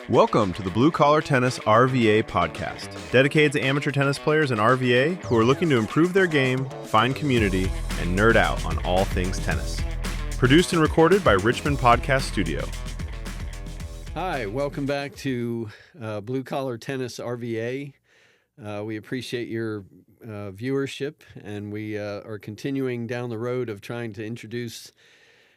Welcome to the Blue Collar Tennis RVA podcast, dedicated to amateur tennis players and RVA who are looking to improve their game, find community, and nerd out on all things tennis. Produced and recorded by Richmond Podcast Studio. Hi, welcome back to Blue Collar Tennis RVA. We appreciate your viewership, and we are continuing down the road of trying to introduce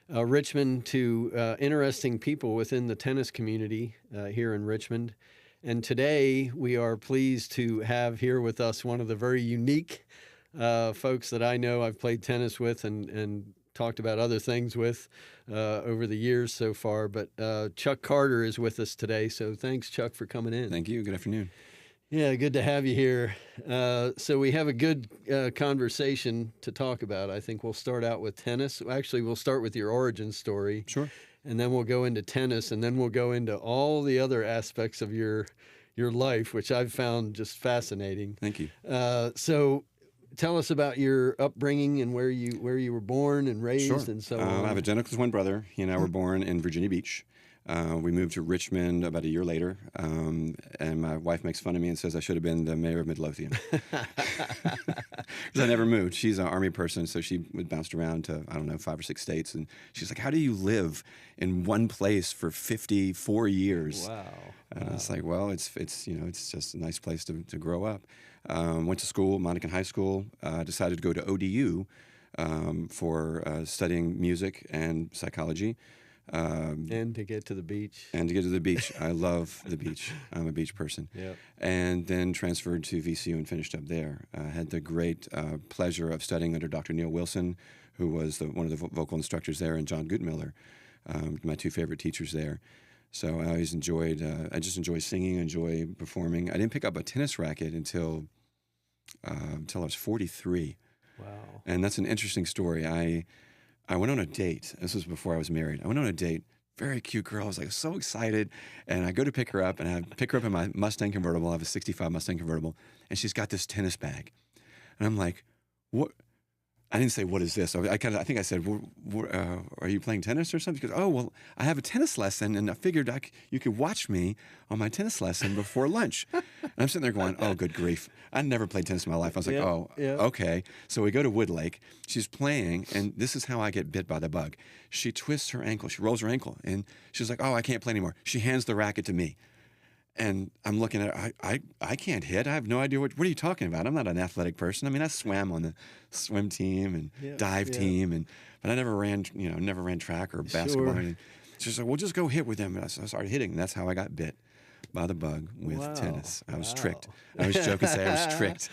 Richmond to interesting people within the tennis community here in Richmond. And today we are pleased to have here with us one of the very unique folks that I know I've played tennis with and talked about other things with over the years so far. But Chuck Carter is with us today. So thanks, Chuck, for coming in. Thank you. Good afternoon. Yeah, good to have you here. So we have a good conversation to talk about. I think we'll start out with tennis. Actually, we'll start with your origin story. Sure. And then we'll go into tennis, and then we'll go into all the other aspects of your life, which I've found just fascinating. Thank you. So tell us about your upbringing and where you were born and raised. Sure. And so on. I have a identical twin brother. He and I were born in Virginia Beach. We moved to Richmond about a year later, and my wife makes fun of me and says I should have been the mayor of Midlothian. Because I never moved. She's an Army person, so she bounced around to, 5 or 6 states. And she's like, how do you live in one place for 54 years? Wow. And I was like, well, it's just a nice place to grow up. Went to school, Monacan High School, decided to go to ODU for studying music and psychology. And to get to the beach. I love the beach. I'm a beach person. Yep. And then transferred to VCU and finished up there. Had the great pleasure of studying under Dr. Neil Wilson, who was one of the vocal instructors there, and John Guttmiller, my two favorite teachers there. So I always enjoyed, I just enjoy singing, enjoy performing. I didn't pick up a tennis racket until I was 43. Wow. And that's an interesting story. I went on a date. This was before I was married. I went on a date. Very cute girl. I was like so excited. And I go to pick her up, and I pick her up in my Mustang convertible. I have a 65 Mustang convertible. And she's got this tennis bag. And I'm like, what? I didn't say, what is this? I think I said, are you playing tennis or something? She goes, oh, well, I have a tennis lesson, and I figured you could watch me on my tennis lesson before lunch. And I'm sitting there going, oh, good grief. I never played tennis in my life. I was like, okay. So we go to Wood Lake. She's playing, and this is how I get bit by the bug. She twists her ankle. She rolls her ankle, and she's like, oh, I can't play anymore. She hands the racket to me. And I'm looking at her, I can't hit. I have no idea what are you talking about? I'm not an athletic person. I mean, I swam on the swim team and dive team, but I never ran track or basketball. Sure. She's like, well, just go hit with them. And I started hitting, and that's how I got bit by the bug with tennis. I was tricked. I was joking, say I was tricked,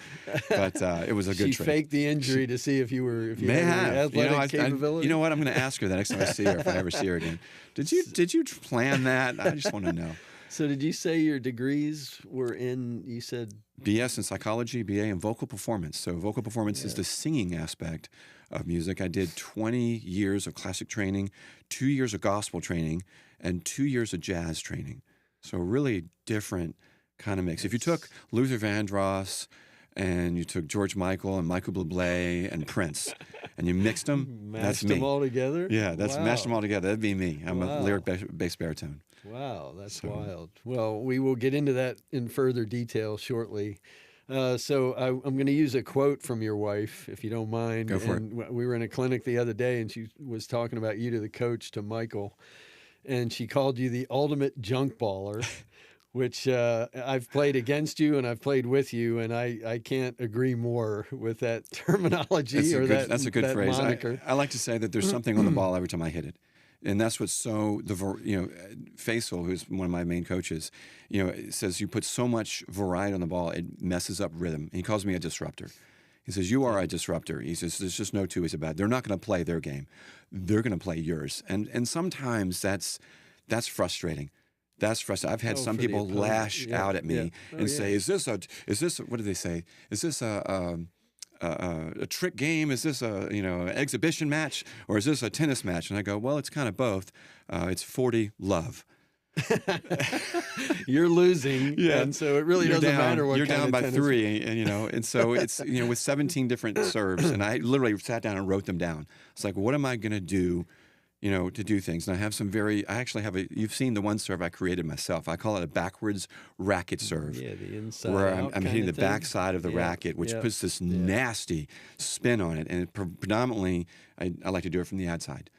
but it was a good trick. She faked the injury to see if you had athletic capability. You know what? I'm going to ask her the next time I see her, if I ever see her again. Did you plan that? I just want to know. So did you say your degrees were in, you said? BS in psychology, BA in vocal performance. So vocal performance is the singing aspect of music. I did 20 years of classic training, 2 years of gospel training, and 2 years of jazz training. So really different kind of mix. If you took Luther Vandross and you took George Michael and Michael Bublé and Prince and you mixed them, that's me. Mashed them all together? Yeah, mashed them all together. That'd be me. I'm a lyric bass baritone. Wow, that's wild. Well, we will get into that in further detail shortly. So I'm going to use a quote from your wife, if you don't mind. Go for it. We were in a clinic the other day, and she was talking about you to the coach, to Michael, and she called you the ultimate junk baller, which I've played against you and I've played with you, and I can't agree more with that terminology. That's a good phrase. Moniker. I like to say that there's something on the ball every time I hit it. And that's what's Faisal, who's one of my main coaches, says you put so much variety on the ball, it messes up rhythm. He calls me a disruptor. He says, you are a disruptor. He says, there's just no two ways about it. They're not going to play their game. They're going to play yours. And sometimes that's frustrating. That's frustrating. I've had some people lash out at me and say, is this what do they say? Is this a trick game? Is this an exhibition match, or is this a tennis match? And I go, well, it's kind of both. It's 40 love. You're losing, and so it really doesn't matter what you're kind down of by tennis. 3, and so it's with 17 different serves, and I literally sat down and wrote them down. It's like, what am I going to do to do things. And I have I actually have you've seen the one serve I created myself. I call it a backwards racket serve. Yeah, the inside Where out I'm hitting the thing. back side of the racket, which puts this nasty spin on it. And predominantly, I like to do it from the outside.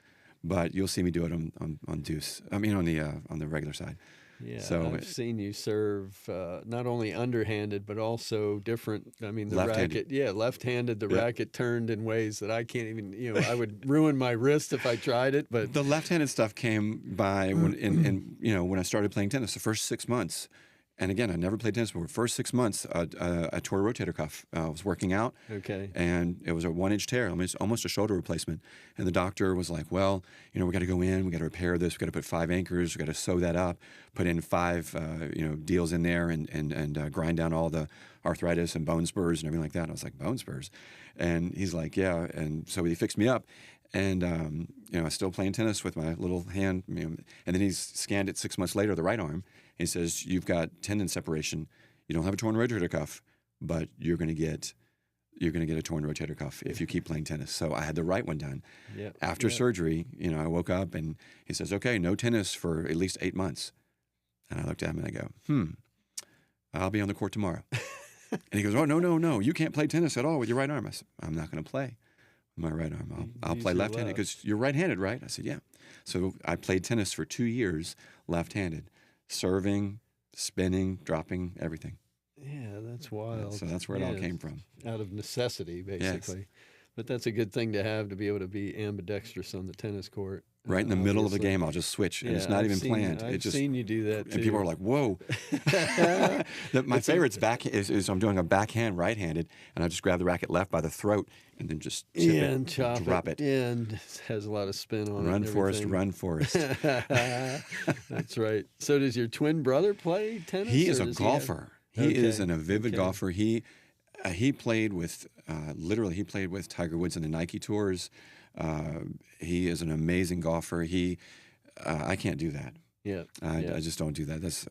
But you'll see me do it on deuce. I mean, on the regular side. Yeah, so I've seen you serve not only underhanded, but also different. I mean, the left-handed. racket, left-handed. The racket turned in ways that I can't even, I would ruin my wrist if I tried it. But the left-handed stuff came by when I started playing tennis, the first 6 months. And again, I never played tennis before. First 6 months, I tore a rotator cuff. I was working out, and it was a 1-inch tear. I mean, it's almost a shoulder replacement. And the doctor was like, "Well, we got to go in. We got to repair this. We got to put 5 anchors. We got to sew that up. Put in 5, deals in there, and grind down all the arthritis and bone spurs and everything like that." And I was like, "Bone spurs?" And he's like, "Yeah." And so he fixed me up. And I was still playing tennis with my little hand. And then he scanned it 6 months later, the right arm. He says, "You've got tendon separation. You don't have a torn rotator cuff, but you're going to get a torn rotator cuff if you keep playing tennis." So I had the right one done. After surgery, I woke up and he says, "Okay, no tennis for at least 8 months." And I looked at him and I go, "I'll be on the court tomorrow." And he goes, "Oh, no, you can't play tennis at all with your right arm." I said, "I'm not going to play with my right arm. I'll play left-handed." Because you're right-handed, right? I said, "Yeah." So I played tennis for 2 years left-handed. Serving, spinning, dropping, everything. Yeah, that's wild. So that's where it all came from. Out of necessity, basically. Yes. But that's a good thing to have, to be able to be ambidextrous on the tennis court. Right in the middle of the game, I'll just switch, and it's not even planned. I've seen you do that, too. And people are like, "Whoa." My favorite's is I'm doing a backhand right-handed, and I just grab the racket left by the throat and then just chip it and chop drop it. And it has a lot of spin on it. Run, Forrest, run, Forrest. That's right. So does your twin brother play tennis? He is a golfer. He is an avid golfer. He played with literally. He played with Tiger Woods in the Nike tours. He is an amazing golfer. I can't do that. I just don't do that. That's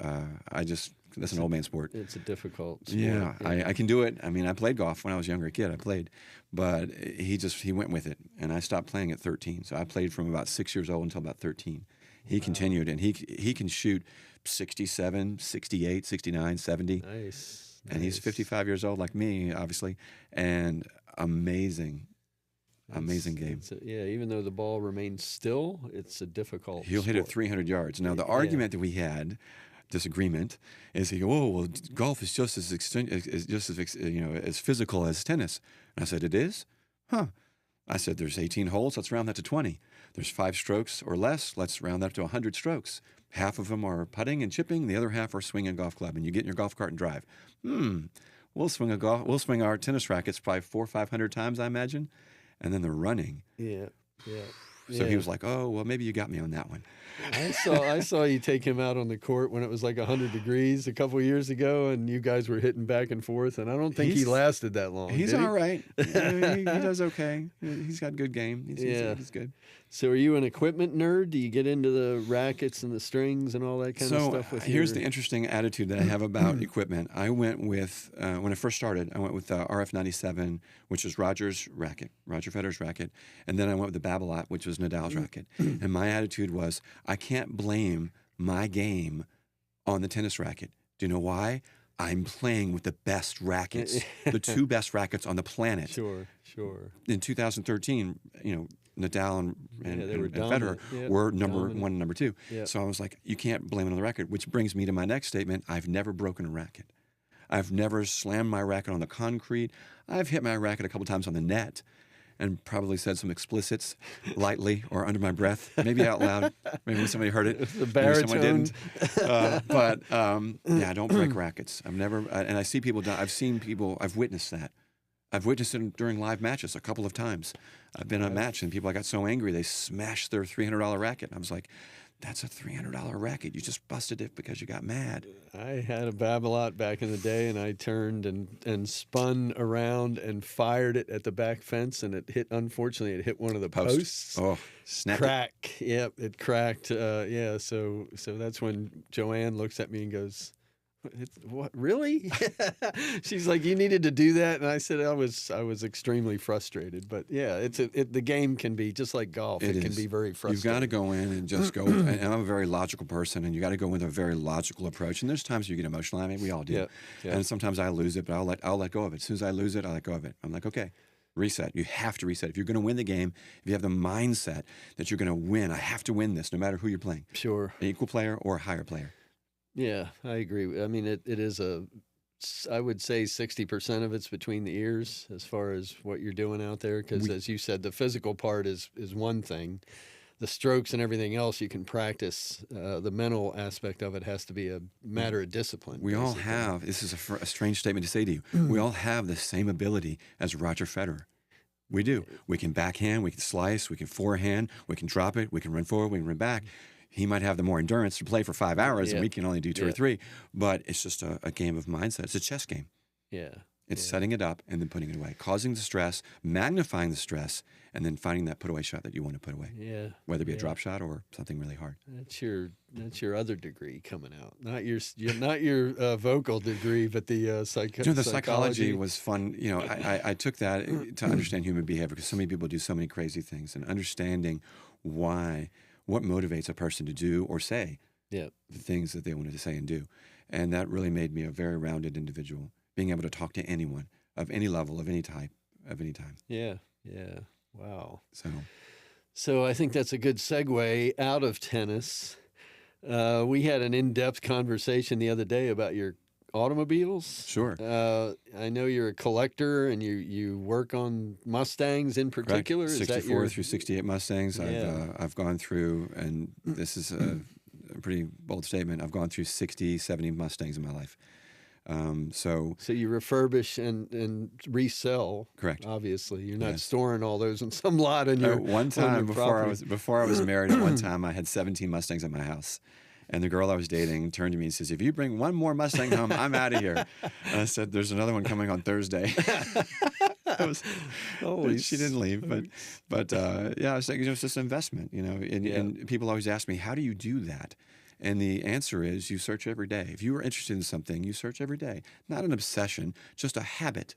an old man sport. It's a difficult sport. Yeah. I can do it. I mean, I played golf when I was a younger kid. I played, but he went with it, and I stopped playing at 13. So I played from about 6 years old until about 13. He continued, and he can shoot 67, 68, 69, 70. Nice. And he's 55 years old, like me, obviously, and amazing game. Even though the ball remains still, it's a difficult He'll hit it 300 yards. Now, the argument that we had, disagreement, is golf is just as as physical as tennis. And I said, "It is? Huh." I said, "There's 18 holes. Let's round that to 20. There's 5 strokes or less. Let's round that up to 100 strokes. Half of them are putting and chipping. The other half are swinging a golf club. And you get in your golf cart and drive. We'll swing our tennis rackets probably 400 or 500 times, I imagine. And then the running." So he was like, "Oh, well, maybe you got me on that one." I saw you take him out on the court when it was like 100 degrees a couple of years ago, and you guys were hitting back and forth, and I don't think he lasted that long. He's all right. He does okay. He's got a good game. He's good. So are you an equipment nerd? Do you get into the rackets and the strings and all that kind of stuff? Here's the interesting attitude that I have about equipment. I went with, when I first started, I went with the RF97, which is Roger Federer's racket. And then I went with the Babolat, which was Nadal's racket. And my attitude was, I can't blame my game on the tennis racket. Do you know why? I'm playing with the best rackets, the 2 best rackets on the planet. Sure. In 2013, Nadal and Federer were number 1 and number 2. So I was like, you can't blame it on the racket, which brings me to my next statement. I've never broken a racket. I've never slammed my racket on the concrete. I've hit my racket a couple times on the net and probably said some explicits lightly or under my breath, maybe out loud. Maybe somebody heard it. The baritone. Maybe someone didn't. I don't break rackets. I've never, and I see people, I've seen people, I've witnessed that. I've witnessed it during live matches a couple of times. I've been at a match and people got so angry they smashed their $300 racket. And I was like, that's a $300 racket. You just busted it because you got mad. I had a Babolat back in the day, and I turned and spun around and fired it at the back fence, and unfortunately, it hit one of the posts. Oh, snap! Crack. Yep, it cracked. So that's when Joanne looks at me and goes, What, really? She's like, you needed to do that, and I said I was extremely frustrated. But yeah, the game can be just like golf. It can be very frustrating. You've got to go in and just go. And I'm a very logical person, and you got to go with a very logical approach. And there's times you get emotional. I mean, we all do. Yeah. And sometimes I lose it, but I'll let go of it. As soon as I lose it, I let go of it. I'm like, okay. Reset. You have to reset. If you're going to win the game, if you have the mindset that you're going to win, I have to win this no matter who you're playing. Sure. An equal player or a higher player. Yeah, I agree. I mean, it is I would say 60% of it's between the ears as far as what you're doing out there. Because as you said, the physical part is one thing. The strokes and everything else you can practice. The mental aspect of it has to be a matter of discipline. We all have, this is a strange statement to say to you, we all have the same ability as Roger Federer. We do. We can backhand, we can slice, we can forehand, we can drop it, we can run forward, we can run back. He might have the more endurance to play for 5 hours, and we can only do 2 or 3. But it's just a game of mindset. It's a chess game. Yeah. It's setting it up and then putting it away, causing the stress, magnifying the stress, and then finding that put away shot that you want to put away. Yeah. Whether it be a drop shot or something really hard. That's your other degree coming out. Not your vocal degree, but the psychology. The psychology was fun. I took that to understand human behavior because so many people do so many crazy things, and understanding what motivates a person to do or say the things that they wanted to say and do. And that really made me a very rounded individual, being able to talk to anyone of any level, of any type, of any time. Yeah. Wow. So I think that's a good segue out of tennis. We had an in-depth conversation the other day about your automobiles. Sure. I know you're a collector and you work on Mustangs in particular. Correct. 64 through 68 Mustangs. Yeah. I've gone through, and this is a pretty bold statement, I've gone through 60, 70 Mustangs in my life. So you refurbish and resell. Correct. Obviously, you're not storing all those in some lot in your one time before I was married. At one time, I had 17 Mustangs at my house. And the girl I was dating turned to me and says, "If you bring one more Mustang home, I'm out of here." And I said, "There's another one coming on Thursday." She didn't leave, but I was like, it's just an investment, And people always ask me, "How do you do that?" And the answer is, you search every day. If you are interested in something, you search every day. Not an obsession, just a habit.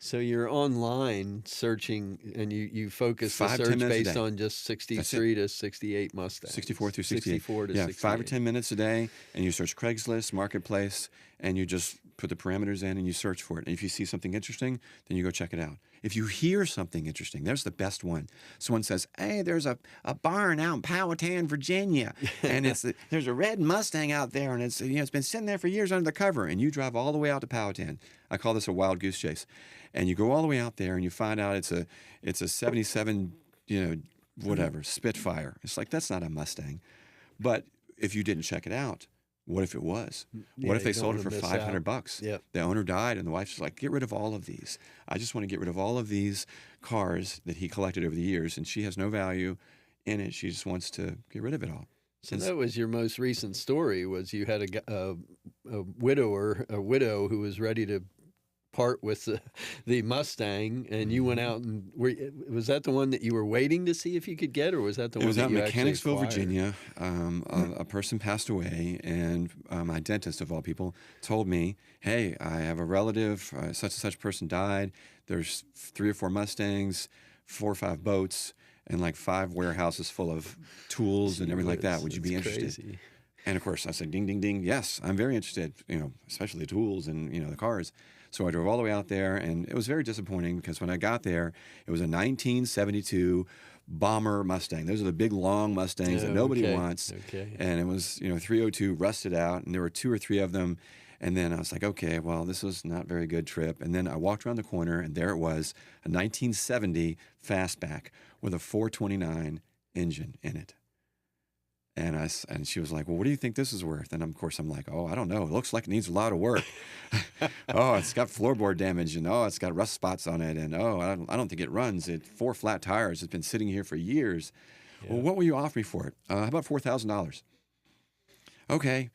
So you're online searching, and you focus the search based on just 63 to 68 Mustangs. 64 through 68. 64 to 68. 5 or 10 minutes a day, and you search Craigslist, Marketplace, and you just put the parameters in and you search for it. And if you see something interesting, then you go check it out. If you hear something interesting, there's the best one. Someone says, "Hey, there's a barn out in Powhatan, Virginia, and there's a red Mustang out there, and it's been sitting there for years under the cover." And you drive all the way out to Powhatan. I call this a wild goose chase. And you go all the way out there, and you find out it's a 77, whatever, Spitfire. It's like, that's not a Mustang. But if you didn't check it out, what if it was? What if they sold it for $500? Yep. The owner died, and the wife's like, "Get rid of all of these. I just want to get rid of all of these cars that he collected over the years," and she has no value in it. She just wants to get rid of it all. So that was your most recent story, was you had a widow who was ready to part with the Mustang, and you went out and was that the one that you were waiting to see if you could get, or was that the one that you actually acquired? It was out in Mechanicsville, Virginia. A person passed away, and my dentist, of all people, told me, "Hey, I have a relative, such and such person died. There's 3 or 4 Mustangs, 4 or 5 boats, and like 5 warehouses full of tools and everything like that. Would you be interested?" Crazy. And of course, I said, "Ding, ding, ding. Yes, I'm very interested, especially the tools and, the cars." So I drove all the way out there, and it was very disappointing because when I got there, it was a 1972 Bomber Mustang. Those are the big, long Mustangs that nobody wants. Okay. And it was, 302 rusted out, and there were 2 or 3 of them. And then I was like, okay, well, this was not a very good trip. And then I walked around the corner, and there it was, a 1970 Fastback with a 429 engine in it. And she was like, "Well, what do you think this is worth?" And of course, I'm like, "Oh, I don't know. It looks like it needs a lot of work. Oh, it's got floorboard damage, and it's got rust spots on it, and I don't think it runs. It's 4 flat tires. It's been sitting here for years. Yeah. Well, what will you offer me for it? How about $4,000? Okay,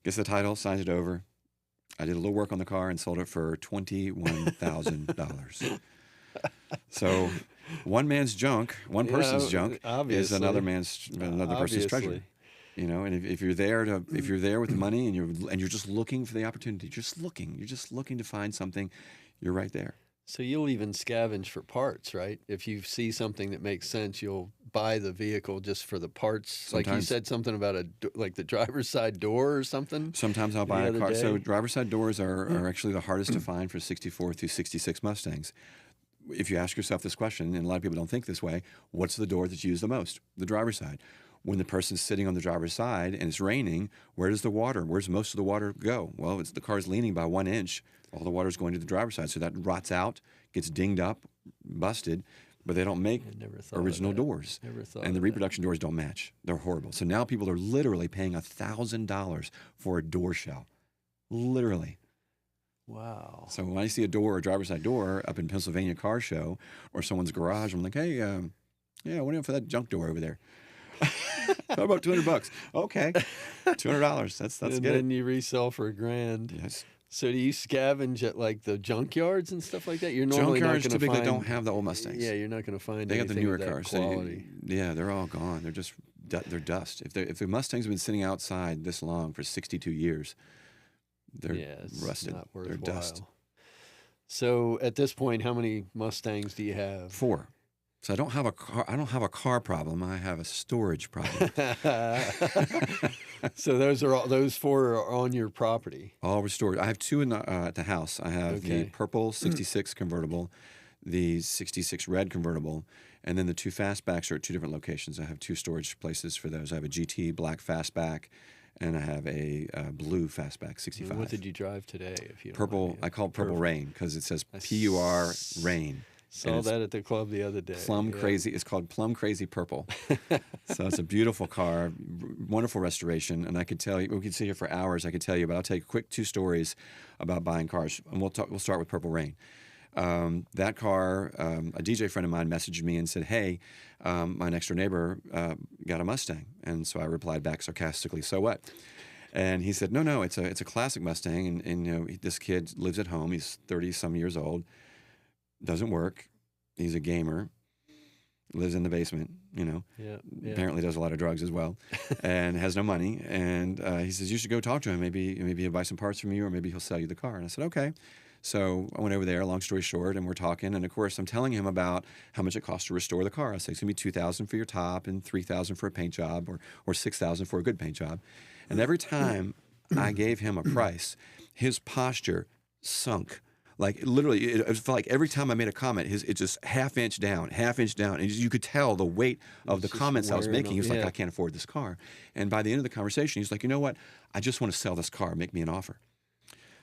gets the title, signs it over. I did a little work on the car and sold it for $21,000. So one man's junk, one person's junk, obviously. is another person's treasure. You know, and if you're there with the money and you're just looking for the opportunity, you're just looking to find something, you're right there. So you'll even scavenge for parts, right? If you see something that makes sense, you'll buy the vehicle just for the parts. Sometimes. Like you said something about like the driver's side door or something. Sometimes I'll buy a car. So driver's side doors are actually the hardest to find for 64 through 66 Mustangs. If you ask yourself this question, and a lot of people don't think this way, what's the door that's used the most? The driver's side. When the person's sitting on the driver's side and it's raining, where's most of the water go? Well, the car's leaning by 1 inch. All the water's going to the driver's side. So that rots out, gets dinged up, busted, but they don't make original doors. And the reproduction doors don't match. They're horrible. So now people are literally paying $1,000 for a door shell. Literally. Wow. So when I see a driver's side door up in Pennsylvania car show or someone's garage, I'm like, hey, what do you want for that junk door over there? How about $200? Okay, $200. That's and good. Then you resell for $1,000. Yes. So do you scavenge at like the junkyards and stuff like that? You're normally not going to typically find, don't have the old Mustangs. Yeah, you're not going to find. They got the newer cars. Quality. They're all gone. They're dust. If the Mustangs have been sitting outside this long for 62 years, they're rusted. Not worthwhile. They're dust. So at this point, how many Mustangs do you have? 4. So I don't have a car problem. I have a storage problem. So those 4 are on your property. All restored. I have 2 at the house. I have the purple 66 convertible, the 66 red convertible, and then the 2 fastbacks are at 2 different locations. I have 2 storage places for those. I have a GT black fastback, and I have a blue fastback 65. What did you drive today? If you don't purple, mind? I call it Purple Rain because it says PUR Rain. Saw that at the club the other day. Plum Crazy. It's called Plum Crazy Purple. So it's a beautiful car, wonderful restoration. And I could tell you, we could sit here for hours. I could tell you, but I'll tell you quick 2 stories about buying cars. And we'll start with Purple Rain. That car, a DJ friend of mine messaged me and said, hey, my next door neighbor got a Mustang. And so I replied back sarcastically, so what? And he said, no, it's a classic Mustang. And you know, this kid lives at home. He's 30-some years old. Doesn't work. He's a gamer. Lives in the basement, you know. Yeah. Apparently does a lot of drugs as well, and has no money. And he says, you should go talk to him. Maybe he'll buy some parts from you, or maybe he'll sell you the car. And I said, okay. So I went over there, long story short, and we're talking. And of course, I'm telling him about how much it costs to restore the car. I say, it's going to be $2,000 for your top and $3,000 for a paint job, or $6,000 for a good paint job. And every time I gave him a price, his posture sunk. Like literally, it felt like every time I made a comment, it just half inch down, and you could tell the weight of the comments I was making. He was like, "I can't afford this car." And by the end of the conversation, he's like, "You know what? I just want to sell this car. Make me an offer."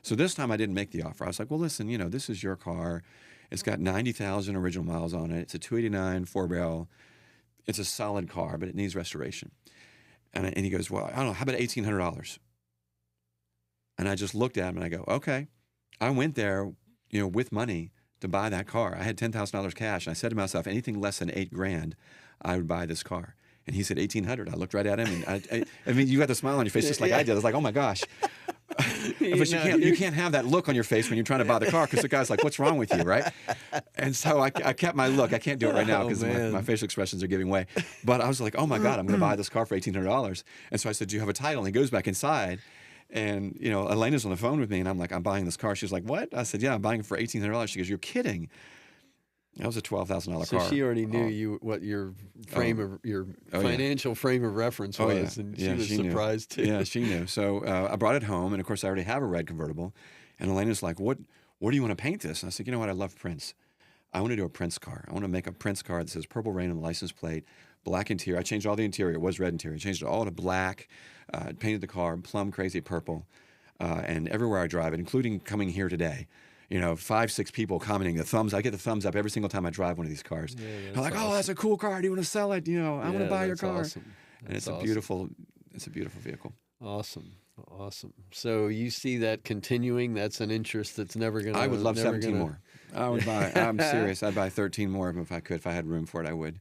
So this time I didn't make the offer. I was like, "Well, listen, you know, this is your car. It's got 90,000 original miles on it. It's a 289 4-barrel. It's a solid car, but it needs restoration." And he goes, "Well, I don't know. How about $1,800?" And I just looked at him and I go, "Okay." I went there, you know, with money to buy that car. I had $10,000 cash. And I said to myself, anything less than $8,000, I would buy this car. And he said $1,800. I looked right at him, and I mean, you got the smile on your face just like I did. I was like, oh my gosh. But you can't have that look on your face when you're trying to buy the car because the guy's like, what's wrong with you, right? And so I kept my look. I can't do it right now because my facial expressions are giving way. But I was like, oh my God, I'm going to buy this car for $1,800. And so I said, do you have a title? And he goes back inside. And, you know, Elena's on the phone with me, and I'm like, I'm buying this car. She's like, what? I said, yeah, I'm buying it for $1,800. She goes, you're kidding. That was a $12,000 car. So she already knew what your financial frame of reference was, and she was surprised too. Yeah, she knew. So I brought it home, and of course I already have a red convertible. And Elena's like, what do you want to paint this? And I said, you know what? I love Prince. I want to do a Prince car. I want to make a Prince car that says Purple Rain on the license plate, black interior. I changed all the interior. It was red interior. I changed it all to black. Painted the car plum crazy purple, and everywhere I drive it, including coming here today, you know, 5-6 people commenting the thumbs. I get the thumbs up every single time I drive one of these cars. I'm like, oh, that's a cool car. Do you want to sell it? You know, I want to buy your car. Awesome. And it's a beautiful vehicle. Awesome. So you see that continuing? That's an interest that's never going to. I would love 17 more. I would buy. I'm serious. I'd buy 13 more of them if I could. If I had room for it, I would.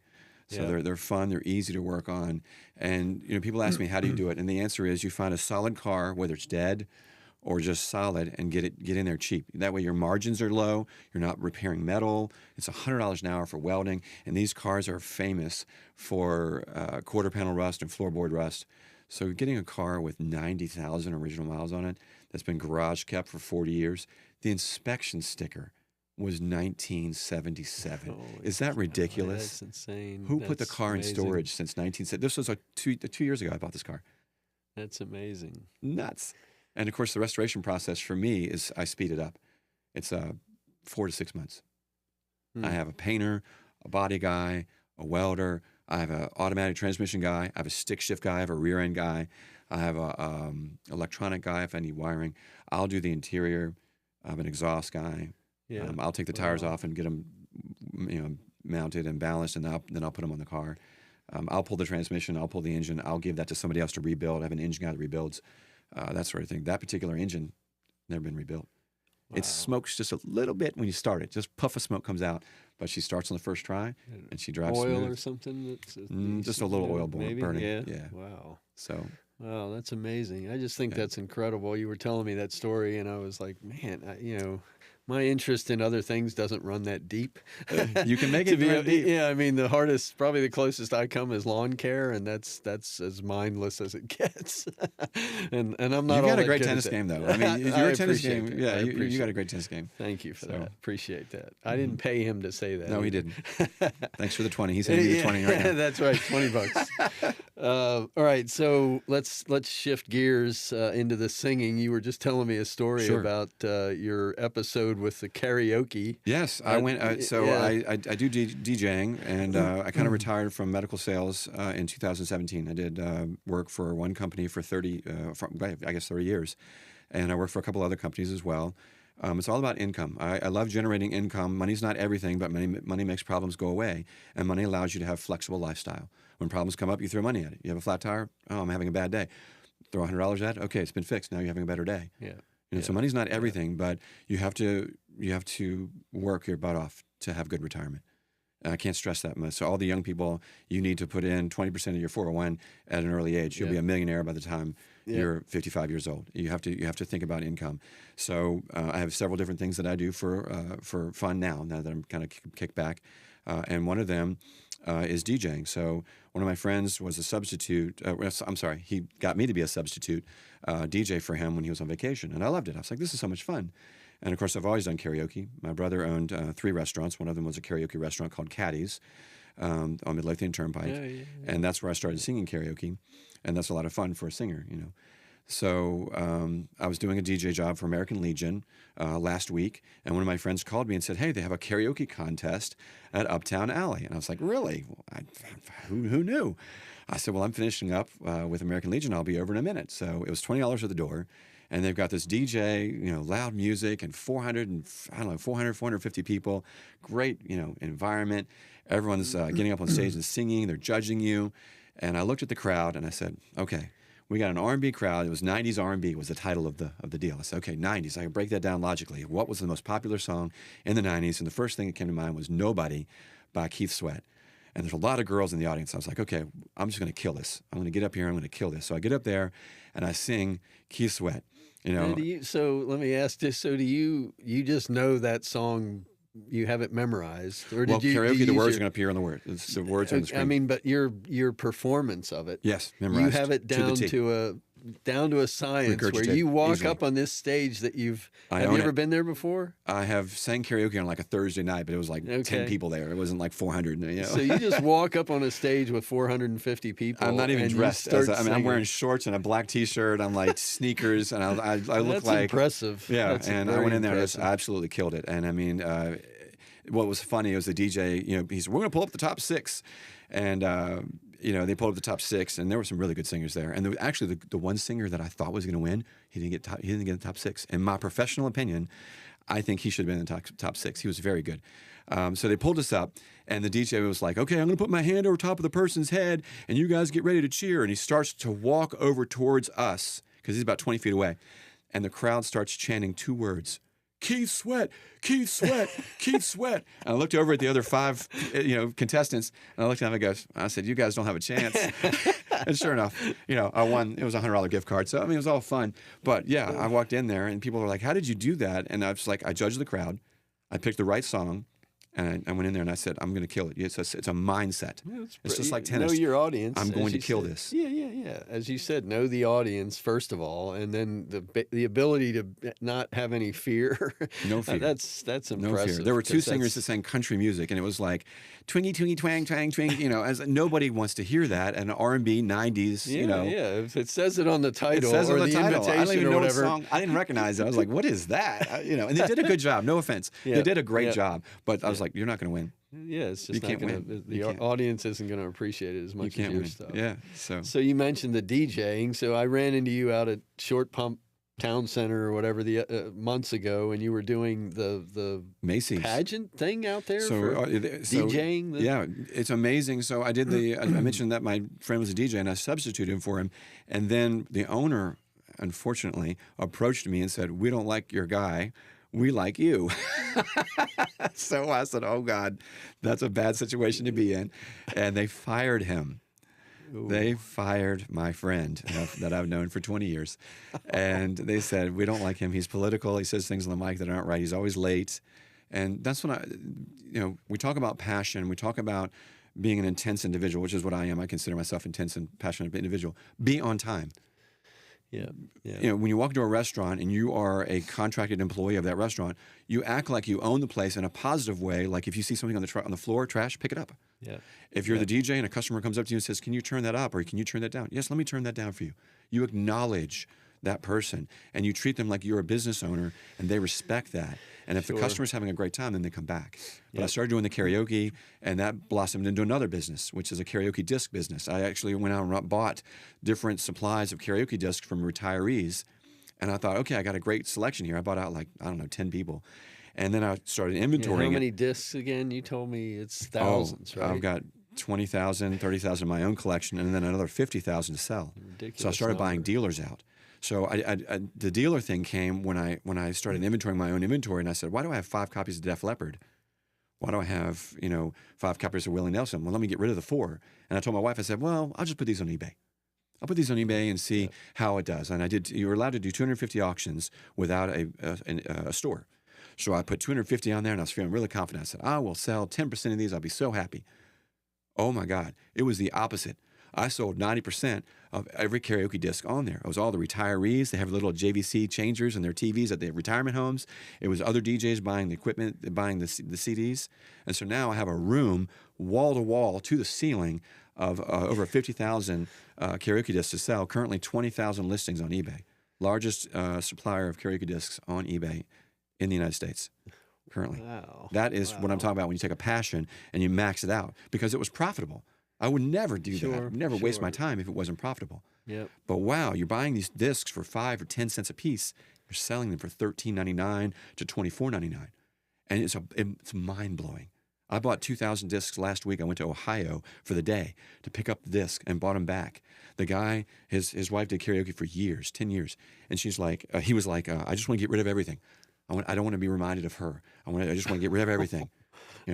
So they're fun, they're easy to work on. And you know, people ask me, how do you do it? And the answer is you find a solid car, whether it's dead or just solid, and get in there cheap. That way your margins are low, you're not repairing metal. It's $100 an hour for welding, and these cars are famous for quarter panel rust and floorboard rust. So getting a car with 90,000 original miles on it that's been garage kept for 40 years, the inspection sticker was 1977. Holy Is that cow, ridiculous? That's insane. Who put the That's car amazing. in storage since 1970? This was like 2 years ago I bought this car. That's amazing. Nuts. And of course, the restoration process for me is I speed it up. It's 4 to 6 months. I have a painter, a body guy, a welder. I have an automatic transmission guy. I have a stick shift guy. I have a rear end guy. I have a electronic guy if I need wiring. I'll do the interior. I have an exhaust guy. Yeah. I'll take the tires off and get them, mounted and balanced, and then I'll put them on the car. I'll pull the transmission. I'll pull the engine. I'll give that to somebody else to rebuild. I have an engine guy that rebuilds, that sort of thing. That particular engine never been rebuilt. Wow. It smokes just a little bit when you start it. Just puff of smoke comes out, but she starts on the first try, and she drives oil smooth. or something. That's Just a little oil maybe? burning. Yeah. Wow. So Wow, that's amazing. I just think that's incredible. You were telling me that story, and I was like, man, my interest in other things doesn't run that deep. you can make To it be, run deep. yeah, I mean, probably the closest I come is lawn care, and that's as mindless as it gets. and I'm not. You've all got a that great good tennis at that. game, though. I mean, I your tennis appreciate game. it. Yeah, I you appreciate got a it. great tennis game. Thank you for So. that. Appreciate that. I didn't pay him to say that. No, he either. didn't. Thanks for the 20. He's sending you the 20 right now. That's right, $20. All right, so let's shift gears into the singing. You were just telling me a story Sure. about your episode with the karaoke. Yes, I went. I do DJing, and I kind of retired from medical sales in 2017. I did work for one company for 30 years, and I worked for a couple other companies as well. It's all about income. I love generating income. Money's not everything, but money makes problems go away, and money allows you to have flexible lifestyle. When problems come up, you throw money at it. You have a flat tire. Oh, I'm having a bad day. Throw $100 at it. Okay, it's been fixed. Now you're having a better day. Yeah. So money's not everything, but you have to work your butt off to have good retirement. And I can't stress that much. So all the young people, you need to put in 20% of your 401 at an early age. You'll be a millionaire by the time you're 55 years old. You have to think about income. So I have several different things that I do for fun now that I'm kind of kicked back, and one of them is DJing. So one of my friends was a substitute. He got me to be a substitute DJ for him when he was on vacation, and I loved it. I was like, this is so much fun. And of course, I've always done karaoke. My brother owned 3 restaurants. One of them was a karaoke restaurant called Caddy's on Midlothian Turnpike, and that's where I started singing karaoke, and that's a lot of fun for a singer, So I was doing a DJ job for American Legion last week, and one of my friends called me and said, hey, they have a karaoke contest at Uptown Alley. And I was like, really? Who knew? I said, well, I'm finishing up with American Legion. I'll be over in a minute. So it was $20 at the door, and they've got this DJ, loud music, and 450 people. Great, environment. Everyone's getting up on stage and singing. They're judging you. And I looked at the crowd, and I said, okay, we got an R&B crowd. It was 90s R&B was the title of the deal. I said, okay, 90s. I can break that down logically. What was the most popular song in the 90s? And the first thing that came to mind was Nobody by Keith Sweat. And there's a lot of girls in the audience. I was like, okay, I'm just going to kill this. I'm going to get up here. I'm going to kill this. So I get up there, and I sing Keith Sweat. So let me ask this. So do you just know that song? You have it memorized, or did you? Karaoke, the words are going to appear on the word. The words are on the screen. I mean, but your performance of it. Yes, memorized. You have it down to a science where you walk easily up on this stage that you've. I Have own you ever it. been there before? I have sang karaoke on like a Thursday night, but it was like 10 people there. It wasn't like 400. So you just walk up on a stage with 450 people. I'm not even and dressed. You start I'm singing. wearing shorts and a black T-shirt. I'm like sneakers, and I look That's like impressive. Yeah, That's and I very went in there and impressive. just absolutely killed it. And I mean, what was funny was the DJ. He said, "We're going to pull up the top 6," and they pulled up the top 6, and there were some really good singers there. And actually, the one singer that I thought was going to win, he didn't get the top 6. In my professional opinion, I think he should have been in the top 6. He was very good. So they pulled us up, and the DJ was like, okay, I'm going to put my hand over top of the person's head, and you guys get ready to cheer. And he starts to walk over towards us because he's about 20 feet away. And the crowd starts chanting 2 words, Keith Sweat, Keith Sweat, Keith Sweat. And I looked over at the other 5, contestants, and I looked at them and I said, you guys don't have a chance. And sure enough, I won. It was a $100 gift card. So, I mean, it was all fun. But yeah, I walked in there, and people were like, how did you do that? And I was like, I judged the crowd. I picked the right song. And I went in there and I said, I'm going to kill it. It's a mindset. Yeah, it's just like tennis. Know your audience. I'm going to kill this. Yeah. As you said, know the audience first of all, and then the ability to not have any fear. No fear. That's impressive. No fear. There were two singers that sang country music, and it was like twingy, twingy, twang, twang, twang. You know, as nobody wants to hear that. And R&B, 90s. Yeah, you know, If it says it on the title it says or on the title. invitation I don't even or know whatever. what song. I didn't recognize it. I was like, what is that? You know, and they did a good job. No offense. They did a great job. But I was like, you're not going to win. Yeah, it's just you not can't going to. The audience isn't going to appreciate it as much as your stuff. Yeah. So you mentioned the DJing. So I ran into you out at Short Pump Town Center or whatever the months ago, and you were doing the Macy's pageant thing out there. So DJing. Yeah, it's amazing. So I did I mentioned that my friend was a DJ, and I substituted for him. And then the owner, unfortunately, approached me and said, "We don't like your guy. We like you." So I said, oh, God, that's a bad situation to be in. And they fired him. Ooh. They fired my friend that I've known for 20 years. And they said, we don't like him. He's political. He says things on the mic that aren't right. He's always late. And that's when we talk about passion. We talk about being an intense individual, which is what I am. I consider myself intense and passionate individual. Be on time. Yeah. You know, when you walk into a restaurant and you are a contracted employee of that restaurant, you act like you own the place in a positive way. Like if you see something on the floor, trash, pick it up. Yeah. If you're the DJ and a customer comes up to you and says, "Can you turn that up?" or "Can you turn that down?" Yes, let me turn that down for you. You acknowledge that person and you treat them like you're a business owner, and they respect that. And if the customer's having a great time, then they come back. But I started doing the karaoke, and that blossomed into another business, which is a karaoke disc business. I actually went out and bought different supplies of karaoke discs from retirees, and I thought, okay, I got a great selection here. I bought out 10 people. And then I started inventorying. How many discs again? You told me it's thousands, right? I've got 20,000, 30,000 in my own collection, and then another 50,000 to sell. Ridiculous so I started buying dealers out. So the dealer thing came when I started inventorying my own inventory, and I said, why do I have 5 copies of Def Leppard? Why do I have 5 copies of Willie Nelson? Well, let me get rid of the 4. And I told my wife, I said, well, I'll just put these on eBay. I'll put these on eBay and see how it does. And I did. You were allowed to do 250 auctions without a store. So I put 250 on there, and I was feeling really confident. I said, I will sell 10% of these. I'll be so happy. Oh my God, it was the opposite. I sold 90% of every karaoke disc on there. It was all the retirees. They have little JVC changers in their TVs at the retirement homes. It was other DJs buying the equipment, buying the CDs. And so now I have a room wall to wall to the ceiling of over 50,000 karaoke discs to sell. Currently 20,000 listings on eBay. Largest supplier of karaoke discs on eBay in the United States. Currently. Wow. That is what I'm talking about when you take a passion and you max it out, because it was profitable. I would never do that. I would never waste my time if it wasn't profitable. Yep. But wow, you're buying these discs for 5 or 10 cents a piece. You're selling them for $13.99 to $24.99. And it's mind-blowing. I bought 2,000 discs last week. I went to Ohio for the day to pick up the disc and bought them back. The guy, his wife did karaoke for years, 10 years. And he was like, I just want to get rid of everything. I don't want to be reminded of her. I just want to get rid of everything. I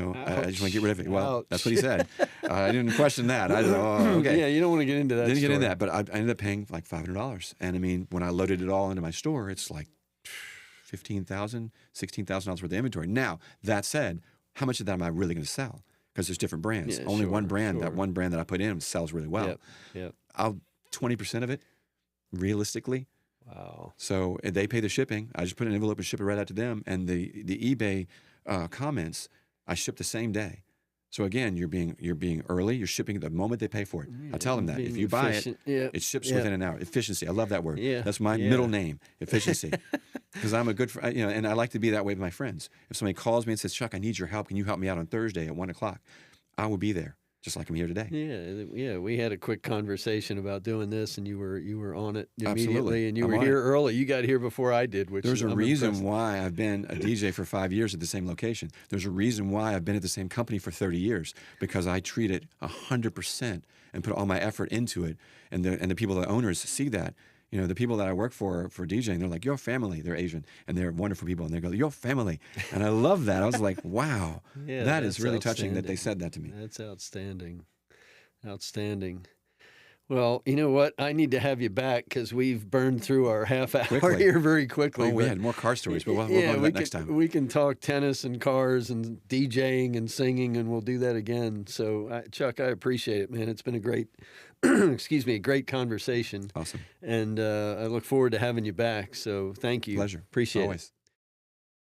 just want to get rid of it. Well, that's what he said. I didn't question that. I didn't. Oh, okay. Yeah, you don't want to get into that. Didn't get into that, but I ended up paying like $500. And I mean, when I loaded it all into my store, it's like $15,000, $16,000 worth of inventory. Now, that said, how much of that am I really going to sell? Because there's different brands. Only one brand. That one brand that I put in sells really well. Yep. 20% of it, realistically. Wow. So they pay the shipping. I just put an envelope and ship it right out to them. And the eBay comments, I ship the same day. So again, you're being early. You're shipping the moment they pay for it. I tell them that if you buy it, it ships within an hour. Efficiency. I love that word. Yeah. That's my middle name. Efficiency. Because I'm a good, and I like to be that way with my friends. If somebody calls me and says, "Chuck, I need your help. Can you help me out on Thursday at 1:00?" I will be there, just like I'm here today. Yeah. We had a quick conversation about doing this, and you were on it immediately, Absolutely. and you were here early. You got here before I did, which there's a I'm reason impressed. why I've been a DJ for 5 years at the same location. There's a reason why I've been at the same company for 30 years, because I treat it 100% and put all my effort into it, and the people, the owners, see that. The people that I work for DJing, they're like, "Your family." They're Asian, and they're wonderful people, and they go, "Your family," and I love that. I was like, "Wow, that is really touching that they said that to me." That's outstanding. Outstanding. Well, you know what? I need to have you back because we've burned through our half hour Quickly. here very quickly. Oh, we but- had more car stories, but we'll go into that next time. We can talk tennis and cars and DJing and singing, and we'll do that again. So, Chuck, I appreciate it, man. It's been a great, excuse me, a great conversation. Awesome. And I look forward to having you back. So thank you. Pleasure. Appreciate Always. it.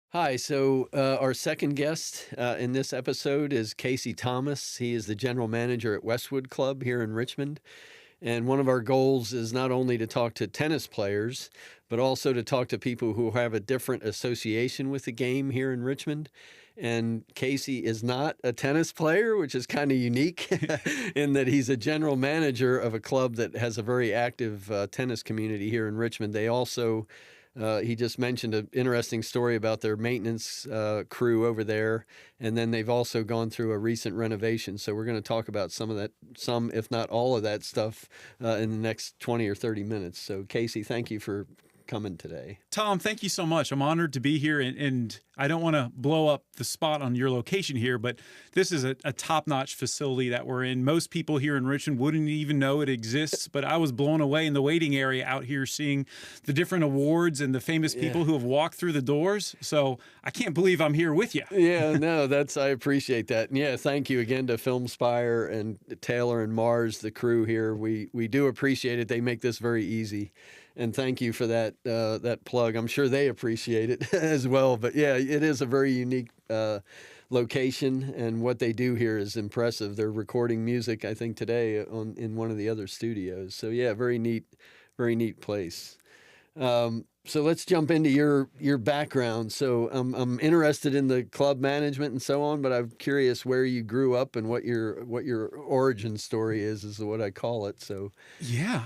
Hi. So our second guest in this episode is Casey Thomas. He is the general manager at Westwood Club here in Richmond. And one of our goals is not only to talk to tennis players, but also to talk to people who have a different association with the game here in Richmond. And Casey is not a tennis player, which is kind of unique in that he's a general manager of a club that has a very active tennis community here in Richmond. They also, he just mentioned an interesting story about their maintenance crew over there. And then they've also gone through a recent renovation. So we're going to talk about some of that, if not all of that stuff in the next 20 or 30 minutes. So Casey, thank you for coming today. Tom, thank you so much. I'm honored to be here, and I don't want to blow up the spot on your location here, but this is a top-notch facility that we're in. Most people here in Richmond wouldn't even know it exists, but I was blown away in the waiting area out here seeing the different awards and the famous people who have walked through the doors. So I can't believe I'm here with you. Yeah, no, I appreciate that. And yeah, thank you again to Filmspire and Taylor and Mars, the crew here. We do appreciate it. They make this very easy. And thank you for that plug. I'm sure they appreciate it as well. But yeah, it is a very unique location, and what they do here is impressive. They're recording music, I think, today in one of the other studios. So yeah, very neat place. So let's jump into your background. So I'm interested in the club management and so on, but I'm curious where you grew up and what your origin story is what I call it. So Yeah.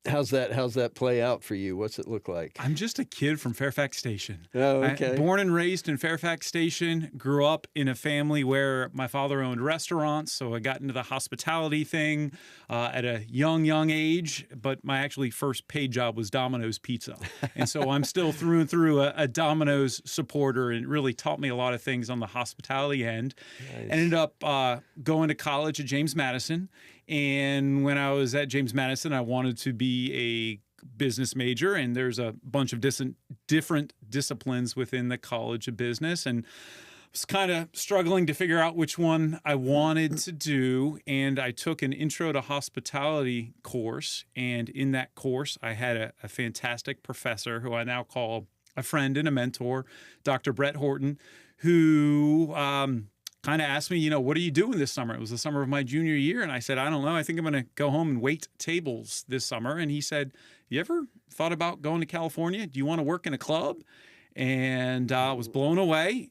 How's that play out for you? What's it look like? I'm just a kid from Fairfax Station. Oh, okay. Born and raised in Fairfax Station, grew up in a family where my father owned restaurants, so I got into the hospitality thing at a young age, but my actually first paid job was Domino's Pizza. And so I'm still through and through a Domino's supporter, and it really taught me a lot of things on the hospitality end. Nice. Ended up going to college at James Madison. And when I was at James Madison, I wanted to be a business major, and there's a bunch of different disciplines within the College of Business, and was kind of struggling to figure out which one I wanted to do. And I took an Intro to Hospitality course, and in that course, I had a fantastic professor who I now call a friend and a mentor, Dr. Brett Horton, who kind of asked me, what are you doing this summer? It was the summer of my junior year. And I said, I don't know. I think I'm going to go home and wait tables this summer. And he said, you ever thought about going to California? Do you want to work in a club? And I was blown away.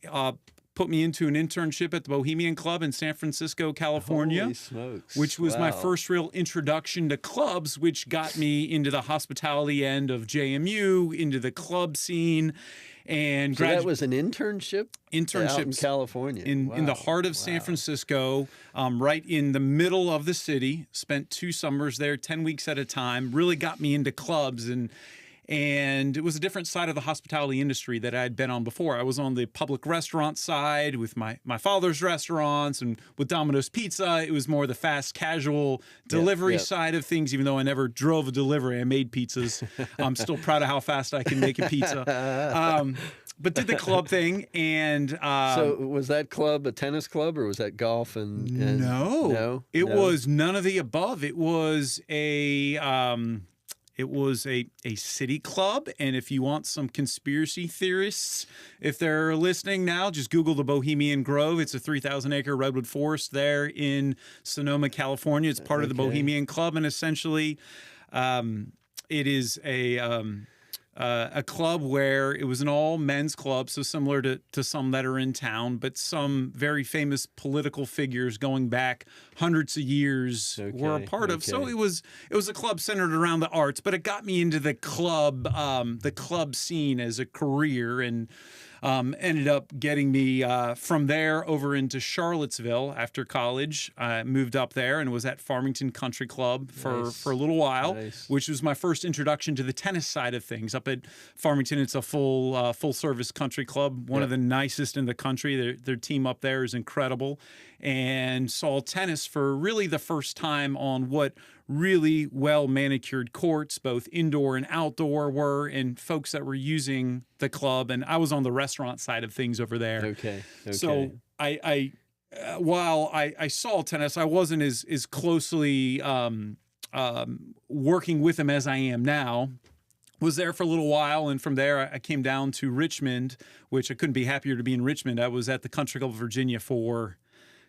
Put me into an internship at the Bohemian Club in San Francisco, California. Holy smokes. Which was my Wow. first real introduction to clubs, which got me into the hospitality end of JMU, into the club scene. And So that was an internship? Out in internships California. in the Wow. heart of San Francisco, right in the middle of the city. Spent 2 summers there, 10 weeks at a time. Really got me into clubs, and it was a different side of the hospitality industry that I had been on before. I was on the public restaurant side with my father's restaurants, and with Domino's Pizza, it was more the fast casual delivery yep. side of things. Even though I never drove a delivery, I made pizzas. I'm still proud of how fast I can make a pizza. But did the club thing, and So was that club a tennis club, or was that golf and no, it No? was none of the above. It was a city club, and if you want some conspiracy theorists, if they're listening now, just Google the Bohemian Grove. It's a 3,000-acre redwood forest there in Sonoma, California. It's part of the Okay. Bohemian Club, and essentially, it is a club where it was an all men's club, so similar to some that are in town, but some very famous political figures going back hundreds of years were a part of. So okay. it was a club centered around the arts, but it got me into the club scene as a career, and ended up getting me from there over into Charlottesville after college. I moved up there and was at Farmington Country Club for a little while, Nice. which was my first introduction to the tennis side of things. Up at Farmington, it's a full service country club, one of the nicest in the country. Their team up there is incredible, and saw tennis for really the first time on what really well manicured courts, both indoor and outdoor were, and folks that were using the club. And I was on the restaurant side of things over there. Okay. So while I saw tennis, I wasn't as closely working with them as I am now. Was there for a little while, and from there I came down to Richmond, which I couldn't be happier to be in Richmond. I was at the Country Club of Virginia for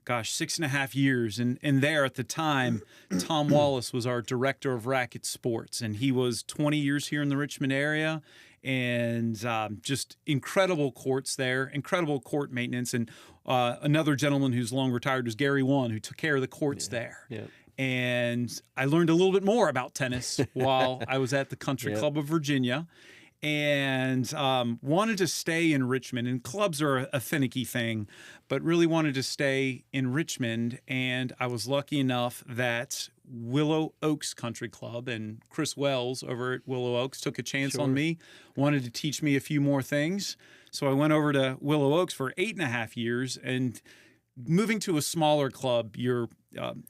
6.5 years. And there at the time, Tom Wallace was our director of racket sports, and he was 20 years here in the Richmond area, and just incredible courts there, incredible court maintenance. And another gentleman who's long retired was Gary One, who took care of the courts there. Yeah. And I learned a little bit more about tennis while I was at the Country Club of Virginia, and wanted to stay in Richmond. And clubs are a finicky thing, but really wanted to stay in Richmond. And I was lucky enough that Willow Oaks Country Club and Chris Wells over at Willow Oaks took a chance on me, wanted to teach me a few more things. So I went over to Willow Oaks for 8.5 years, and moving to a smaller club, you're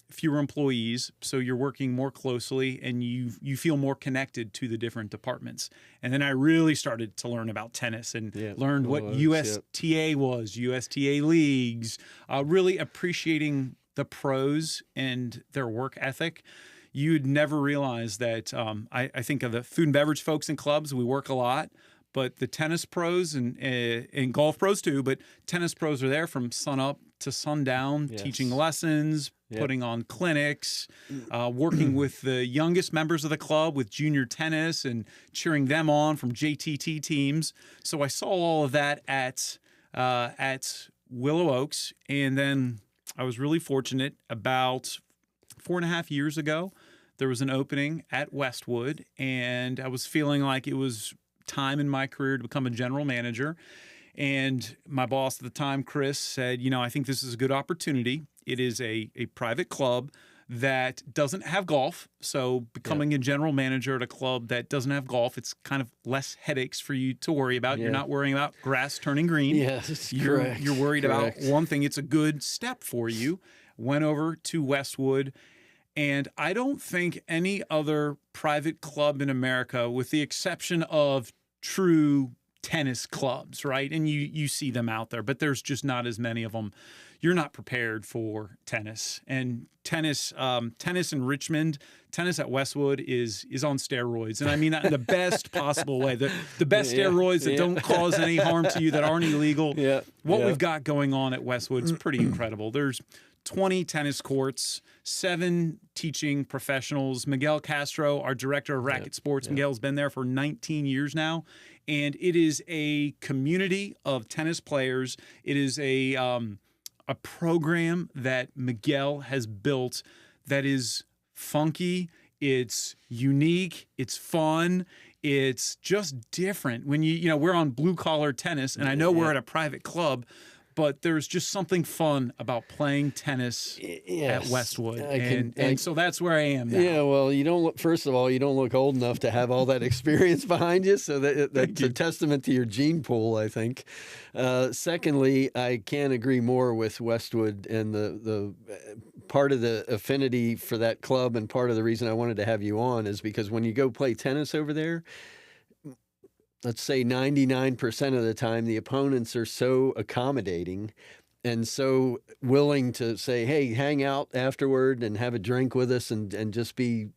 fewer employees, so you're working more closely, and you feel more connected to the different departments. And then I really started to learn about tennis and learned what USTA was, USTA leagues, really appreciating the pros and their work ethic. You'd never realize that. I think of the food and beverage folks in clubs, we work a lot. But the tennis pros and golf pros too, but tennis pros are there from sun up to sundown, teaching lessons, putting on clinics, working with the youngest members of the club with junior tennis and cheering them on from JTT teams. So I saw all of that at Willow Oaks. And then I was really fortunate about 4.5 years ago, there was an opening at Westwood, and I was feeling like it was time in my career to become a general manager. And my boss at the time, Chris, said, I think this is a good opportunity. It is a private club that doesn't have golf. So becoming a general manager at a club that doesn't have golf, it's kind of less headaches for you to worry about. You're not worrying about grass turning green. Yes, you're worried about one thing. It's a good step for you. Went over to Westwood. And I don't think any other private club in America, with the exception of true tennis clubs, right? And you see them out there, but there's just not as many of them. You're not prepared for tennis. And tennis in Richmond, tennis at Westwood is on steroids. And I mean that in the best possible way. The best steroids that don't cause any harm to you, that aren't illegal. What we've got going on at Westwood is pretty incredible. There's 20 tennis courts, 7 teaching professionals. Miguel Castro, our director of racket sports, Miguel's been there for 19 years now. And it is a community of tennis players. It is a program that Miguel has built that is funky. It's unique. It's fun. It's just different. When we're on Blue Collar Tennis, and I know we're at a private club, but there's just something fun about playing tennis at Westwood. And so that's where I am now. Yeah, well, first of all, you don't look old enough to have all that experience behind you, so that's a testament to your gene pool, I think. Secondly, I can't agree more with Westwood, and the part of the affinity for that club, and part of the reason I wanted to have you on is because when you go play tennis over there, let's say 99% of the time, the opponents are so accommodating and so willing to say, hey, hang out afterward and have a drink with us and just be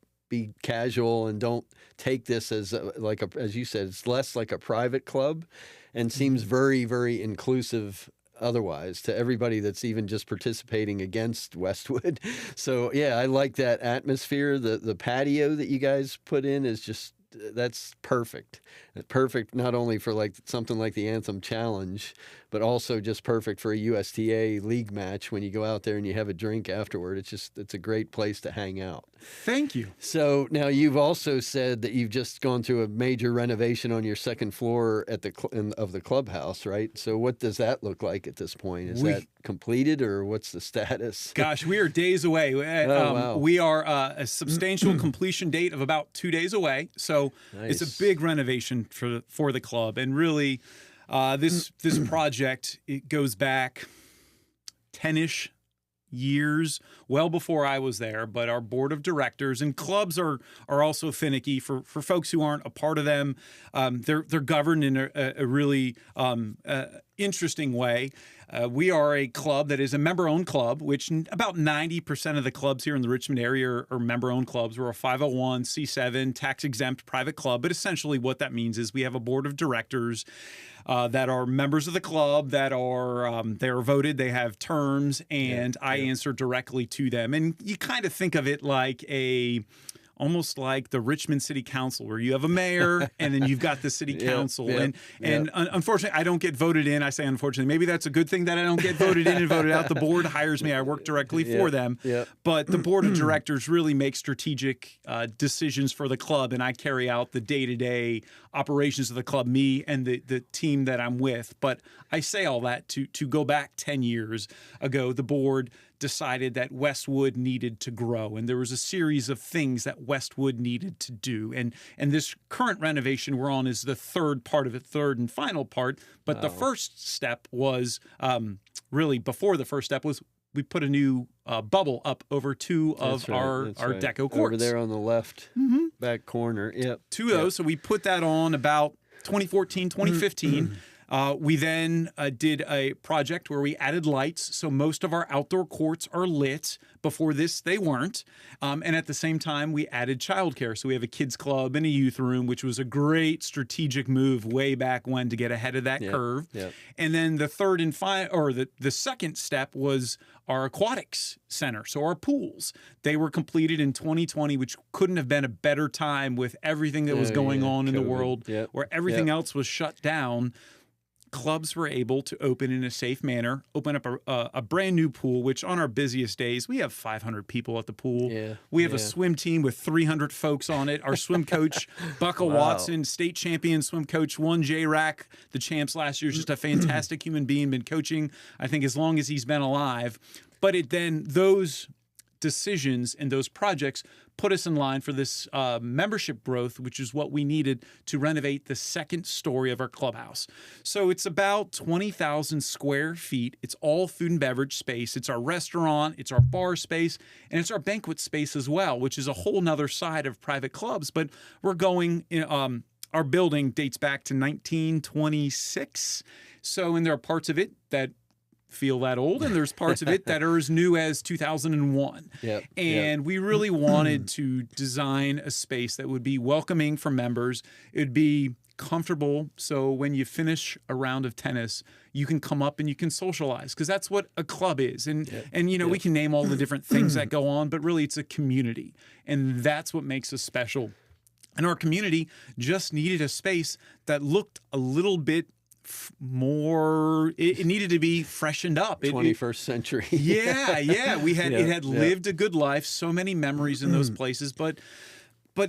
casual, and don't take this as as you said, it's less like a private club, and seems very, very inclusive otherwise to everybody that's even just participating against Westwood. So yeah, I like that atmosphere. The patio that you guys put in is just, that's perfect. Perfect not only for like something like the Anthem Challenge, but also just perfect for a USTA league match when you go out there and you have a drink afterward. It's a great place to hang out. Thank you. So now you've also said that you've just gone through a major renovation on your second floor at of the clubhouse, right? So what does that look like at this point? Is that completed, or what's the status? Gosh, we are days away. Wow. We are a substantial completion date of about 2 days away. So Nice. It's a big renovation for the club, and really, this project, it goes back 10-ish years, well before I was there. But our board of directors and clubs are also finicky for folks who aren't a part of them. They're governed in a really interesting way. We are a club that is a member-owned club, which about 90% of the clubs here in the Richmond area are member-owned clubs. We're a 501c7 tax-exempt private club, but essentially what that means is we have a board of directors that are members of the club, that are they are voted, they have terms, and I answer directly to them. And you kind of think of it like almost like the Richmond City Council, where you have a mayor and then you've got the city council. And unfortunately, I don't get voted in. I say unfortunately. Maybe that's a good thing that I don't get voted in and voted out. The board hires me. I work directly for them. But the board of directors really makes strategic decisions for the club, and I carry out the day-to-day operations of the club, me and the team that I'm with. But I say all that to go back 10 years ago. The board decided that Westwood needed to grow, and there was a series of things that Westwood needed to do. And this current renovation we're on is the third part of it, third and final part. But the first step was really before the first step was we put a new bubble up over two of our deco courts. Over there on the left back corner. Two of those. So we put that on about 2014, 2015. We then did a project where we added lights. So most of our outdoor courts are lit. Before this, they weren't. And at the same time, we added childcare. So we have a kids club and a youth room, which was a great strategic move way back when to get ahead of that curve. And then the third and the second step was our aquatics center. So our pools, they were completed in 2020, which couldn't have been a better time with everything that was going on in the world, where everything else was shut down. Clubs were able to open in a safe manner, open up a brand new pool, which on our busiest days, we have 500 people at the pool. We have a swim team with 300 folks on it. Our swim coach, Bucka Watson, state champion swim coach, won J-Rack, the champs last year, just a fantastic human being, been coaching, I think, as long as he's been alive. But those decisions and those projects put us in line for this membership growth, which is what we needed to renovate the second story of our clubhouse. So it's about 20,000 square feet. It's all food and beverage space. It's our restaurant, it's our bar space, and it's our banquet space as well, which is a whole nother side of private clubs. But we're going, our building dates back to 1926. So, and there are parts of it that feel that old, and there's parts of it that are as new as 2001. And we really wanted to design a space that would be welcoming for members. It would be comfortable, so when you finish a round of tennis, you can come up and you can socialize, because that's what a club is. And we can name all the different things that go on, but really it's a community, and that's what makes us special. And our community just needed a space that looked a little bit more, it needed to be freshened up. 21st century. We had it had lived a good life, so many memories in those places, but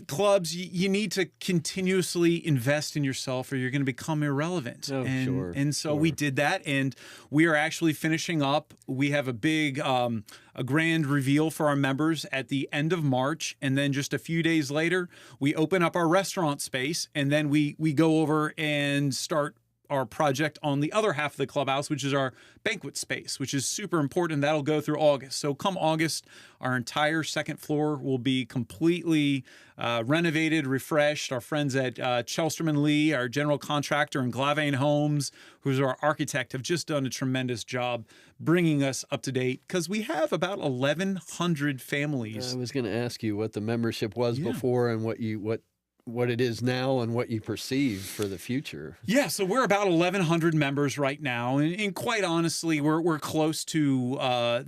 clubs, you need to continuously invest in yourself or you're going to become irrelevant. And so we did that, and we are actually finishing up. We have a big a grand reveal for our members at the end of March, and then just a few days later we open up our restaurant space, and then we go over and start our project on the other half of the clubhouse, which is our banquet space, which is super important. That'll go through August. So come August, our entire second floor will be completely renovated, refreshed. Our friends at Chelstrom & Lee, our general contractor, and Glavane Homes, who's our architect, have just done a tremendous job bringing us up to date, because we have about 1,100 families. I was going to ask you what the membership was before and what it is now and what you perceive for the future. So we're about 1,100 members right now, and quite honestly, we're close to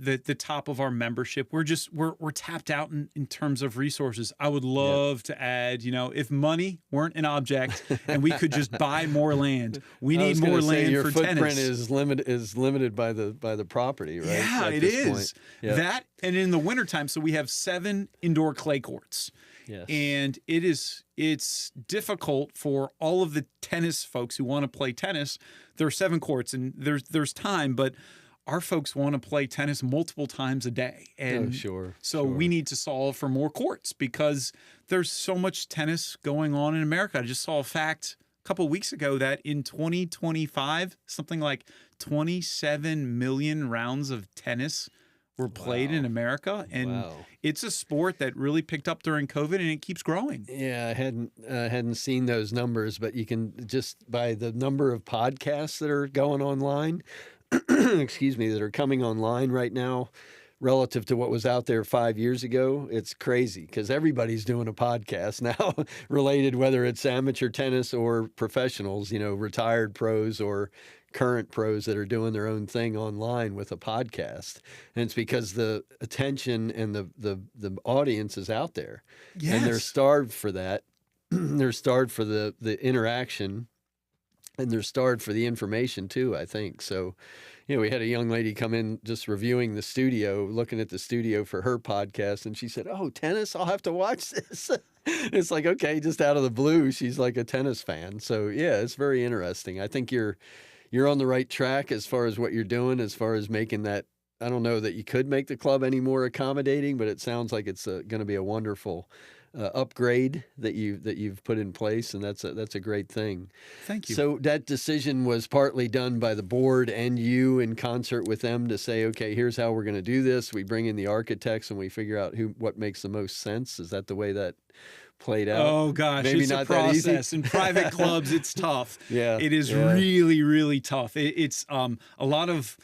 the top of our membership. We're tapped out in terms of resources. I would love to add, if money weren't an object and we could just buy more land. We need more land for tennis. Your footprint is limited by the property, right? Yeah, it is. That, and in the wintertime, so we have 7 indoor clay courts. And it's difficult for all of the tennis folks who want to play tennis. There are 7 courts, and there's time, but our folks want to play tennis multiple times a day. And so we need to solve for more courts, because there's so much tennis going on in America. I just saw a fact a couple of weeks ago that in 2025, something like 27 million rounds of tennis were played in America, and it's a sport that really picked up during COVID, and it keeps growing. Yeah, I hadn't seen those numbers, but you can just by the number of podcasts that are going online, excuse me, that are coming online right now, relative to what was out there 5 years ago, it's crazy because everybody's doing a podcast now related, whether it's amateur tennis or professionals, retired pros or current pros that are doing their own thing online with a podcast. And it's because the attention and the audience is out there. Yes. And they're starved for that. They're starved for the interaction, and they're starved for the information too, I think. So, we had a young lady come in just reviewing the studio, looking at the studio for her podcast, and she said, "Oh, tennis, I'll have to watch this." It's like, okay, just out of the blue, she's like a tennis fan. So yeah, it's very interesting. I think you're on the right track as far as what you're doing, as far as making that. I don't know that you could make the club any more accommodating, but it sounds like it's going to be a wonderful upgrade that you've put in place, and that's a great thing. Thank you. So that decision was partly done by the board and you in concert with them to say, okay, here's how we're going to do this. We bring in the architects and we figure out what makes the most sense. Is that the way that played out? Oh gosh, Maybe it's not a process. that easy. In private clubs, it's tough. Yeah, it is really, really tough. It's a lot of,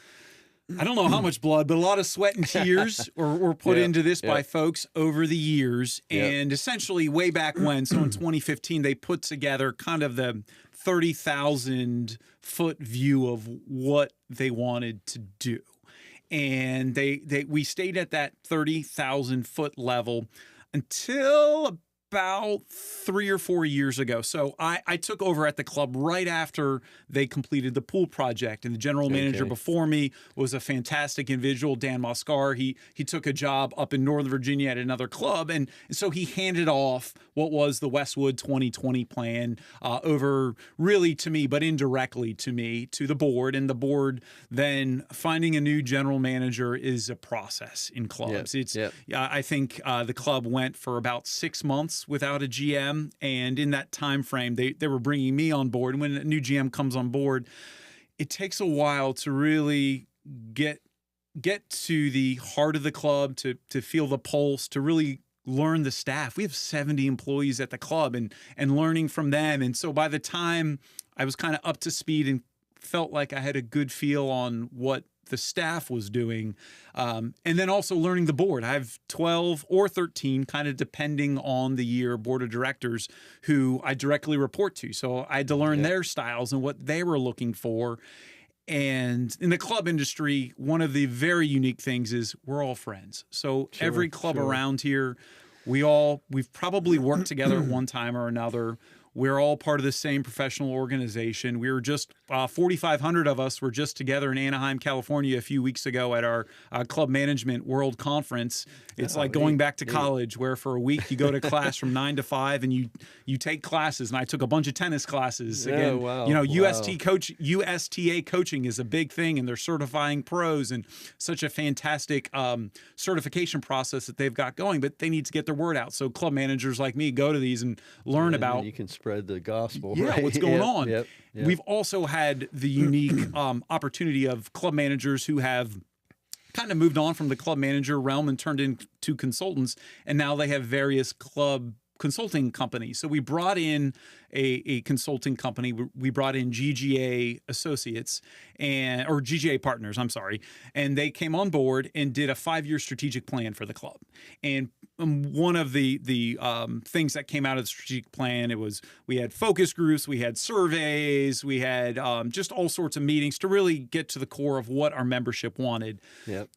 I don't know how much blood, but a lot of sweat and tears were put into this by folks over the years. And essentially way back when, so in 2015, they put together kind of the 30,000 foot view of what they wanted to do. And we stayed at that 30,000 foot level until about 3 or 4 years ago. So I took over at the club right after they completed the pool project, and the general manager before me was a fantastic individual, Dan Moscar. He took a job up in Northern Virginia at another club, and so he handed off what was the Westwood 2020 plan over really to me, but indirectly to me, to the board. And the board then finding a new general manager is a process in clubs. I think the club went for about 6 months without a GM, and in that time frame they were bringing me on board. And when a new GM comes on board, it takes a while to really get to the heart of the club, to feel the pulse, to really learn the staff. We have 70 employees at the club, and learning from them. And so by the time I was kind of up to speed and felt like I had a good feel on what the staff was doing, and then also learning the board. I have 12 or 13, kind of depending on the year, board of directors who I directly report to. So I had to learn their styles and what they were looking for. And in the club industry, one of the very unique things is we're all friends. So every club around here, we've probably worked together at one time or another. We're all part of the same professional organization. We were just 4,500 of us were just together in Anaheim, California a few weeks ago at our Club Management World Conference. It's like going back to college, where for a week you go to class from 9 to 5 and you take classes. And I took a bunch of tennis classes. Again, USTA coaching is a big thing, and they're certifying pros, and such a fantastic certification process that they've got going. But they need to get their word out. So club managers like me go to these and learn about. You can spread the gospel. Yeah, right? What's going on? Yep. We've also had the unique opportunity of club managers who have kind of moved on from the club manager realm and turned into consultants, and now they have various club consulting companies. So we brought in a consulting company. We brought in GGA Associates or GGA Partners, I'm sorry, and they came on board and did a 5-year strategic plan for the club. And one of the things that came out of the strategic plan, we had focus groups, we had surveys, we had just all sorts of meetings to really get to the core of what our membership wanted.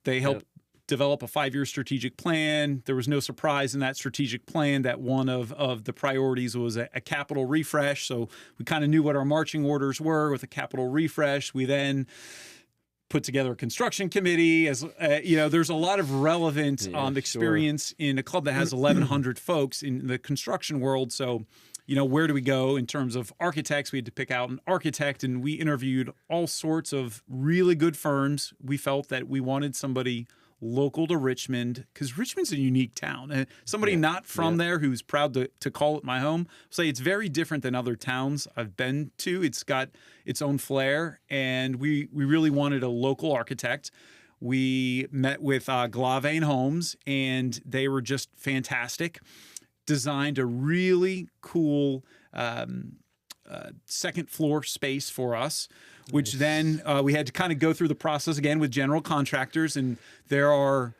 They helped develop a 5-year strategic plan. There was no surprise in that strategic plan that one of the priorities was a capital refresh. So we kind of knew what our marching orders were with a capital refresh. We then put together a construction committee. As there's a lot of relevant experience in a club that has 1,100 folks in the construction world. So, where do we go in terms of architects? We had to pick out an architect, and we interviewed all sorts of really good firms. We felt that we wanted somebody local to Richmond, because Richmond's a unique town. And somebody not from there who's proud to call it my home, say it's very different than other towns I've been to. It's got its own flair, and we really wanted a local architect. We met with Glave & Holmes, and they were just fantastic. Designed a really cool second floor space for us, which then we had to kind of go through the process again with general contractors. And there are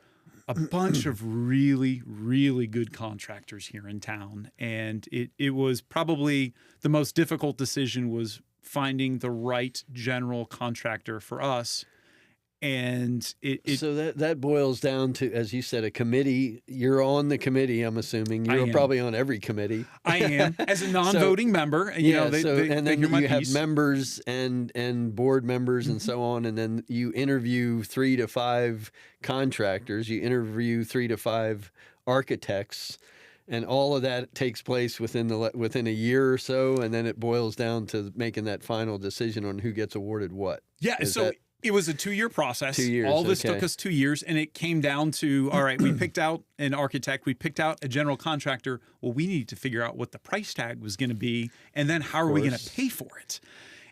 a bunch of really, really good contractors here in town. And it was probably the most difficult decision was finding the right general contractor for us. And so that boils down to, as you said, a committee. You're on the committee, I'm assuming. You're probably on every committee. I am, as a non-voting member. And, and then you have members and board members and so on, and then you interview 3 to 5 contractors. You interview 3 to 5 architects. And all of that takes place within a year or so, and then it boils down to making that final decision on who gets awarded what. Yeah, it was a 2-year process. 2 years. All this took us 2 years, and it came down to, all right, we picked out an architect, we picked out a general contractor. Well, we needed to figure out what the price tag was going to be, and then how are we going to pay for it?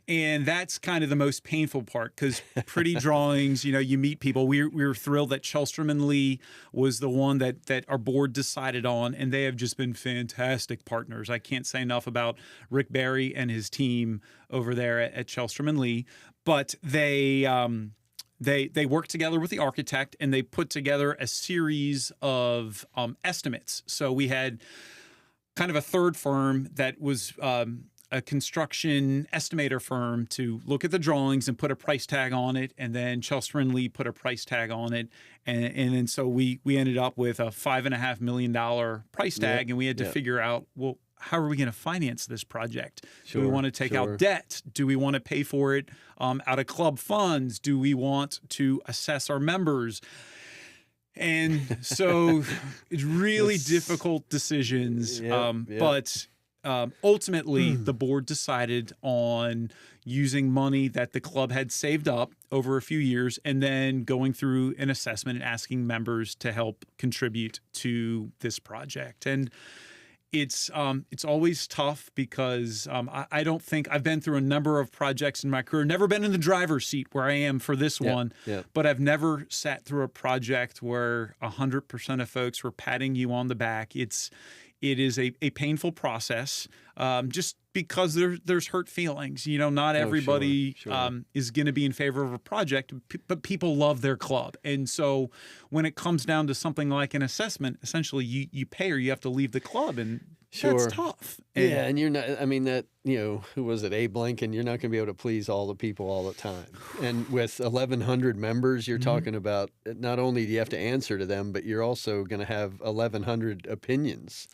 And that's kind of the most painful part, because pretty drawings, you meet people. We were thrilled that Shellstrom and Lee was the one that our board decided on, and they have just been fantastic partners. I can't say enough about Rick Barry and his team over there at Shellstrom and Lee. But they worked together with the architect, and they put together a series of estimates. So we had kind of a third firm that was a construction estimator firm to look at the drawings and put a price tag on it, and then Shellstrom and Lee put a price tag on it, and then so we ended up with a $5.5 million price tag, and we had to figure out, well, how are we going to finance this project? Do we want to take out debt? Do we want to pay for it out of club funds? Do we want to assess our members? And so it's really difficult decisions. But ultimately, the board decided on using money that the club had saved up over a few years, and then going through an assessment and asking members to help contribute to this project. And it's always tough because I don't think I've been through a number of projects in my career, never been in the driver's seat where I am for this one, but I've never sat through a project where 100% of folks were patting you on the back. It is a painful process, just because there's hurt feelings. Not everybody is going to be in favor of a project, but people love their club. And so when it comes down to something like an assessment, essentially you pay or you have to leave the club, and that's tough. And you're not, who was it, Abe Lincoln? You're not going to be able to please all the people all the time. And with 1,100 members, you're talking about not only do you have to answer to them, but you're also going to have 1,100 opinions.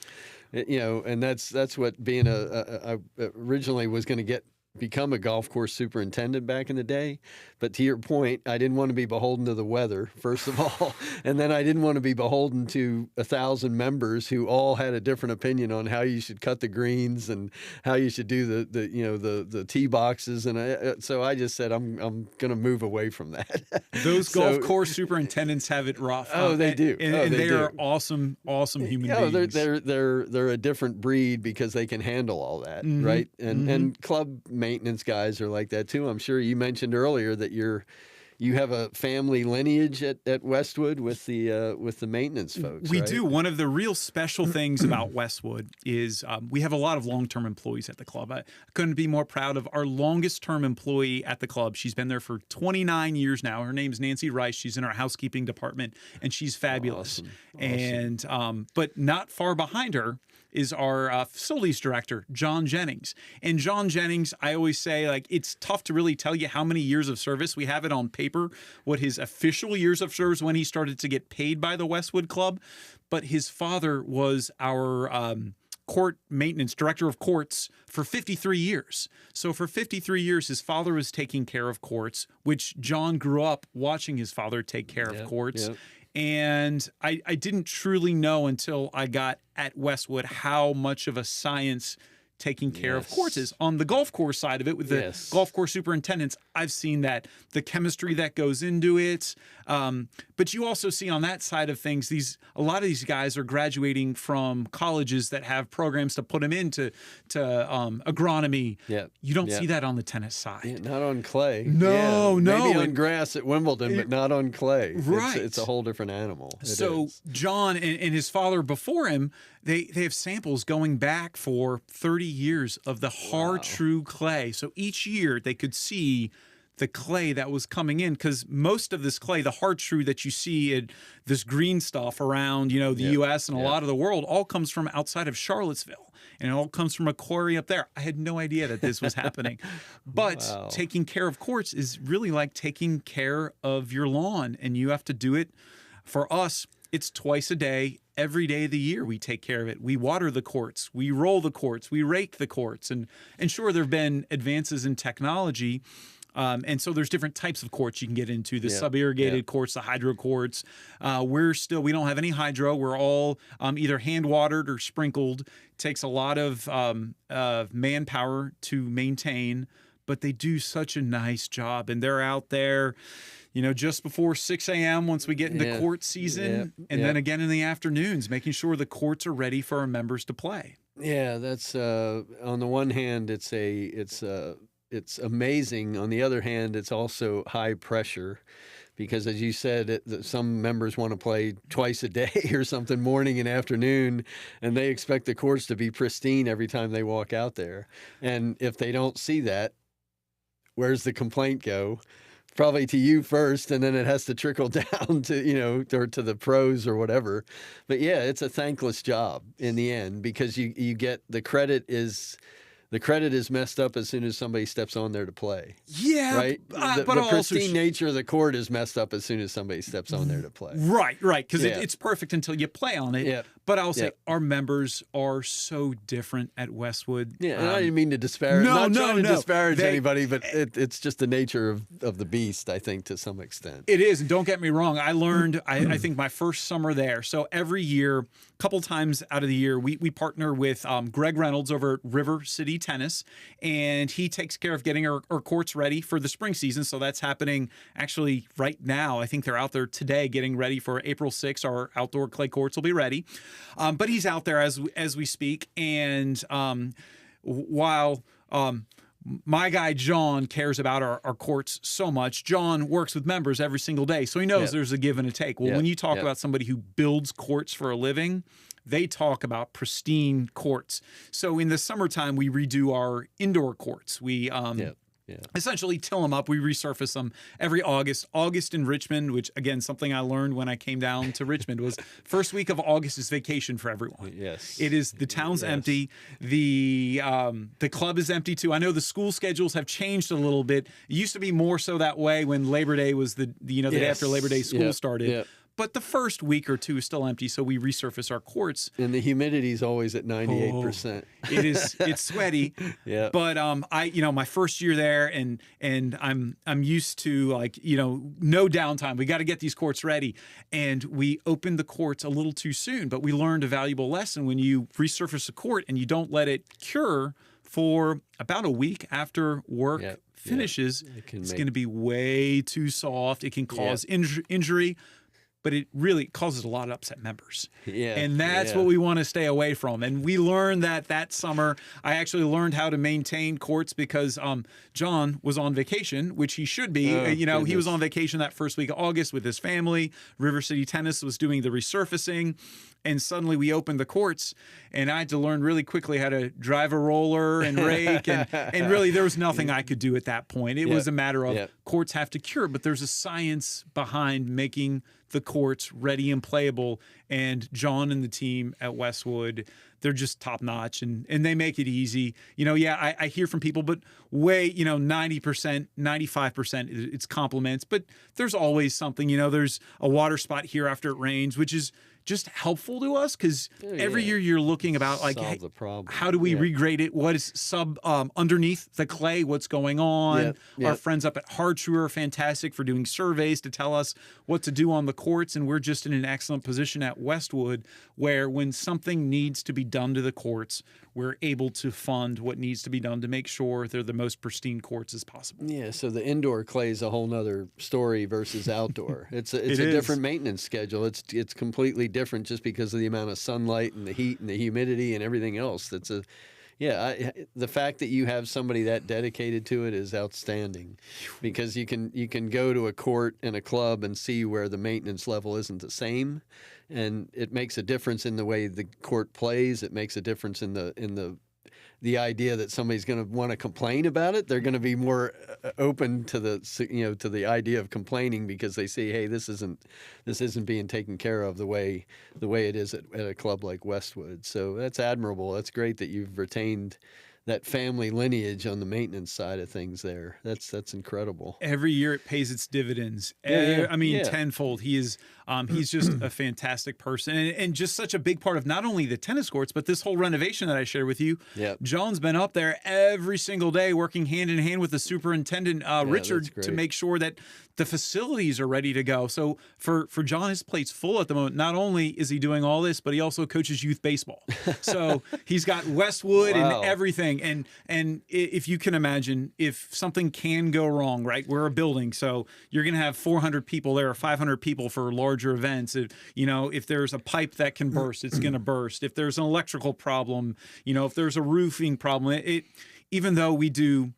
And that's what being originally was going to become a golf course superintendent back in the day. But to your point, I didn't want to be beholden to the weather, first of all. And then I didn't want to be beholden to 1,000 members who all had a different opinion on how you should cut the greens and how you should do the tee boxes. And so I just said, I'm going to move away from that. Those golf course superintendents have it rough. Oh, they do. And they are awesome human beings. They're a different breed because they can handle all that, right? And club maintenance guys are like that too. I'm sure you mentioned earlier that you have a family lineage at Westwood with the maintenance folks. We right? do. One of the real special things about Westwood is we have a lot of long-term employees at the club. I couldn't be more proud of our longest-term employee at the club. She's been there for 29 years now. Her name's Nancy Rice. She's in our housekeeping department, and she's fabulous. Awesome. And but not far behind her is our facilities director, John Jennings. And John Jennings, I always say, it's tough to really tell you how many years of service. We have it on paper, what his official years of service when he started to get paid by the Westwood Club. But his father was our court maintenance director of courts for 53 years. So for 53 years, his father was taking care of courts, which John grew up watching his father take care of courts. And I didn't truly know until I got at Westwood how much of a science taking care of Yes. courses. On the golf course side of it, with the Yes. golf course superintendents, I've seen that the chemistry that goes into it. But you also see on that side of things, a lot of these guys are graduating from colleges that have programs to put them into agronomy. Yeah. You don't Yeah. see that on the tennis side. Yeah, not on clay. No, Yeah, no, maybe on and- grass at Wimbledon, but not on clay. Right. It's a whole different animal. It So is. John and his father before him, they have samples going back for 30 years of the hard, true clay. So each year they could see the clay that was coming in, because most of this clay, the hard true that you see in this green stuff around, the U.S. and a lot of the world, all comes from outside of Charlottesville, and it all comes from a quarry up there. I had no idea that this was happening. But taking care of courts is really like taking care of your lawn, and you have to do it. For us, it's twice a day, every day of the year we take care of it. We water the courts, we roll the courts, we rake the courts. And sure, there have been advances in technology. And so there's different types of courts you can get into, the sub-irrigated courts, the hydro courts. We don't have any hydro. We're all either hand watered or sprinkled. It takes a lot of manpower to maintain, but they do such a nice job. And they're out there, just before 6 a.m. once we get into court season, and then again in the afternoons, making sure the courts are ready for our members to play. Yeah, that's on the one hand, it's amazing. On the other hand, it's also high pressure because, as you said, some members want to play twice a day or something, morning and afternoon, and they expect the courts to be pristine every time they walk out there. And if they don't see that, where's the complaint go? Probably to you first, and then it has to trickle down to, or to the pros or whatever. But yeah, it's a thankless job in the end, because you get the credit is messed up as soon as somebody steps on there to play. Yeah, right. but the also pristine nature of the court is messed up as soon as somebody steps on there to play. Right, because it's perfect until you play on it. Yeah. But I'll say our members are so different at Westwood. Yeah, and I didn't mean to disparage. Not trying to disparage They- anybody, but it's just the nature of the beast, I think, to some extent. It is, and don't get me wrong. I learned, I think, my first summer there. So every year, a couple times out of the year, we partner with Greg Reynolds over at River City Tennis, and he takes care of getting our courts ready for the spring season. So that's happening actually right now. I think they're out there today getting ready for April 6th. Our outdoor clay courts will be ready. But he's out there as we speak, and while my guy John cares about our courts so much, John works with members every single day, so he knows there's a give and a take. Well, when you talk about somebody who builds courts for a living, they talk about pristine courts. So in the summertime, we redo our indoor courts. We essentially till them up. We resurface them every August. August in Richmond, which again, something I learned when I came down to Richmond, was first week of August is vacation for everyone. Yes. It is, the town's empty. The club is empty too. I know the school schedules have changed a little bit. It used to be more so that way when Labor Day was the day after Labor Day school started. Yep. But the first week or two is still empty, so we resurface our courts. And the humidity is always at 98%. It's sweaty. Yeah. But my first year there, and I'm used to no downtime. We got to get these courts ready, and we opened the courts a little too soon. But we learned a valuable lesson: when you resurface a court and you don't let it cure for about a week after work finishes, it's going to be way too soft. It can cause injury. But it really causes a lot of upset members. Yeah. And that's what we want to stay away from. And we learned that summer. I actually learned how to maintain courts because John was on vacation, which he should be. He was on vacation that first week of August with his family. River City Tennis was doing the resurfacing. And suddenly we opened the courts, and I had to learn really quickly how to drive a roller and rake. And really, there was nothing I could do at that point. It was a matter of courts have to cure, but there's a science behind making the courts ready and playable. And John and the team at Westwood, they're just top notch, and they make it easy. I hear from people, but 90%, 95%, it's compliments. But there's always something. There's a water spot here after it rains, which is just helpful to us because every year you're looking about solve the problem. How do we regrade it? What is underneath the clay? What's going on? Our friends up at Hard True are fantastic for doing surveys to tell us what to do on the courts, and we're just in an excellent position at Westwood where when something needs to be done to the courts, we're able to fund what needs to be done to make sure they're the most pristine courts as possible. Yeah, so the indoor clay is a whole nother story versus outdoor. It's a different maintenance schedule. It's completely different just because of the amount of sunlight and the heat and the humidity and everything else. The fact that you have somebody that dedicated to it is outstanding, because you can go to a court and a club and see where the maintenance level isn't the same, and it makes a difference in the way the court plays. It makes a difference in the idea that somebody's going to want to complain about it. They're going to be more open to the idea of complaining, because they see, hey, this isn't being taken care of the way it is at a club like Westwood. So that's admirable. That's great that you've retained that family lineage on the maintenance side of things there. That's incredible. Every year it pays its dividends. Tenfold. He's just a fantastic person, and just such a big part of not only the tennis courts, but this whole renovation that I shared with you. Yep. John's been up there every single day working hand in hand with the superintendent, Richard, to make sure that the facilities are ready to go. So for John, his plate's full at the moment. Not only is he doing all this, but he also coaches youth baseball. So he's got Westwood and everything. And if you can imagine, if something can go wrong, right? We're a building, so you're going to have 400 people there or 500 people for larger events. If there's a pipe that can burst, it's going to burst. If there's an electrical problem, if there's a roofing problem, even though we do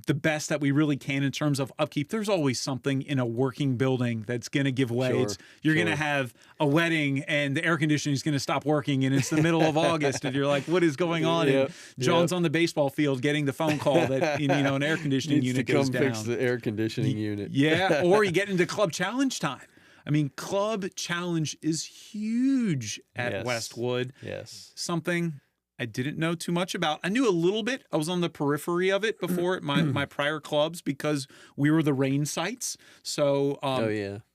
the best that we really can in terms of upkeep, there's always something in a working building that's going to give way. You're going to have a wedding and the air conditioning is going to stop working, and it's the middle of August and you're like, what is going on? And John's on the baseball field getting the phone call that an air conditioning unit goes down. Fix the air conditioning unit. Yeah, or you get into club challenge time. I mean, club challenge is huge at Westwood. Yes. Something I didn't know too much about. I knew a little bit. I was on the periphery of it before at my prior clubs, because we were the rain sites. So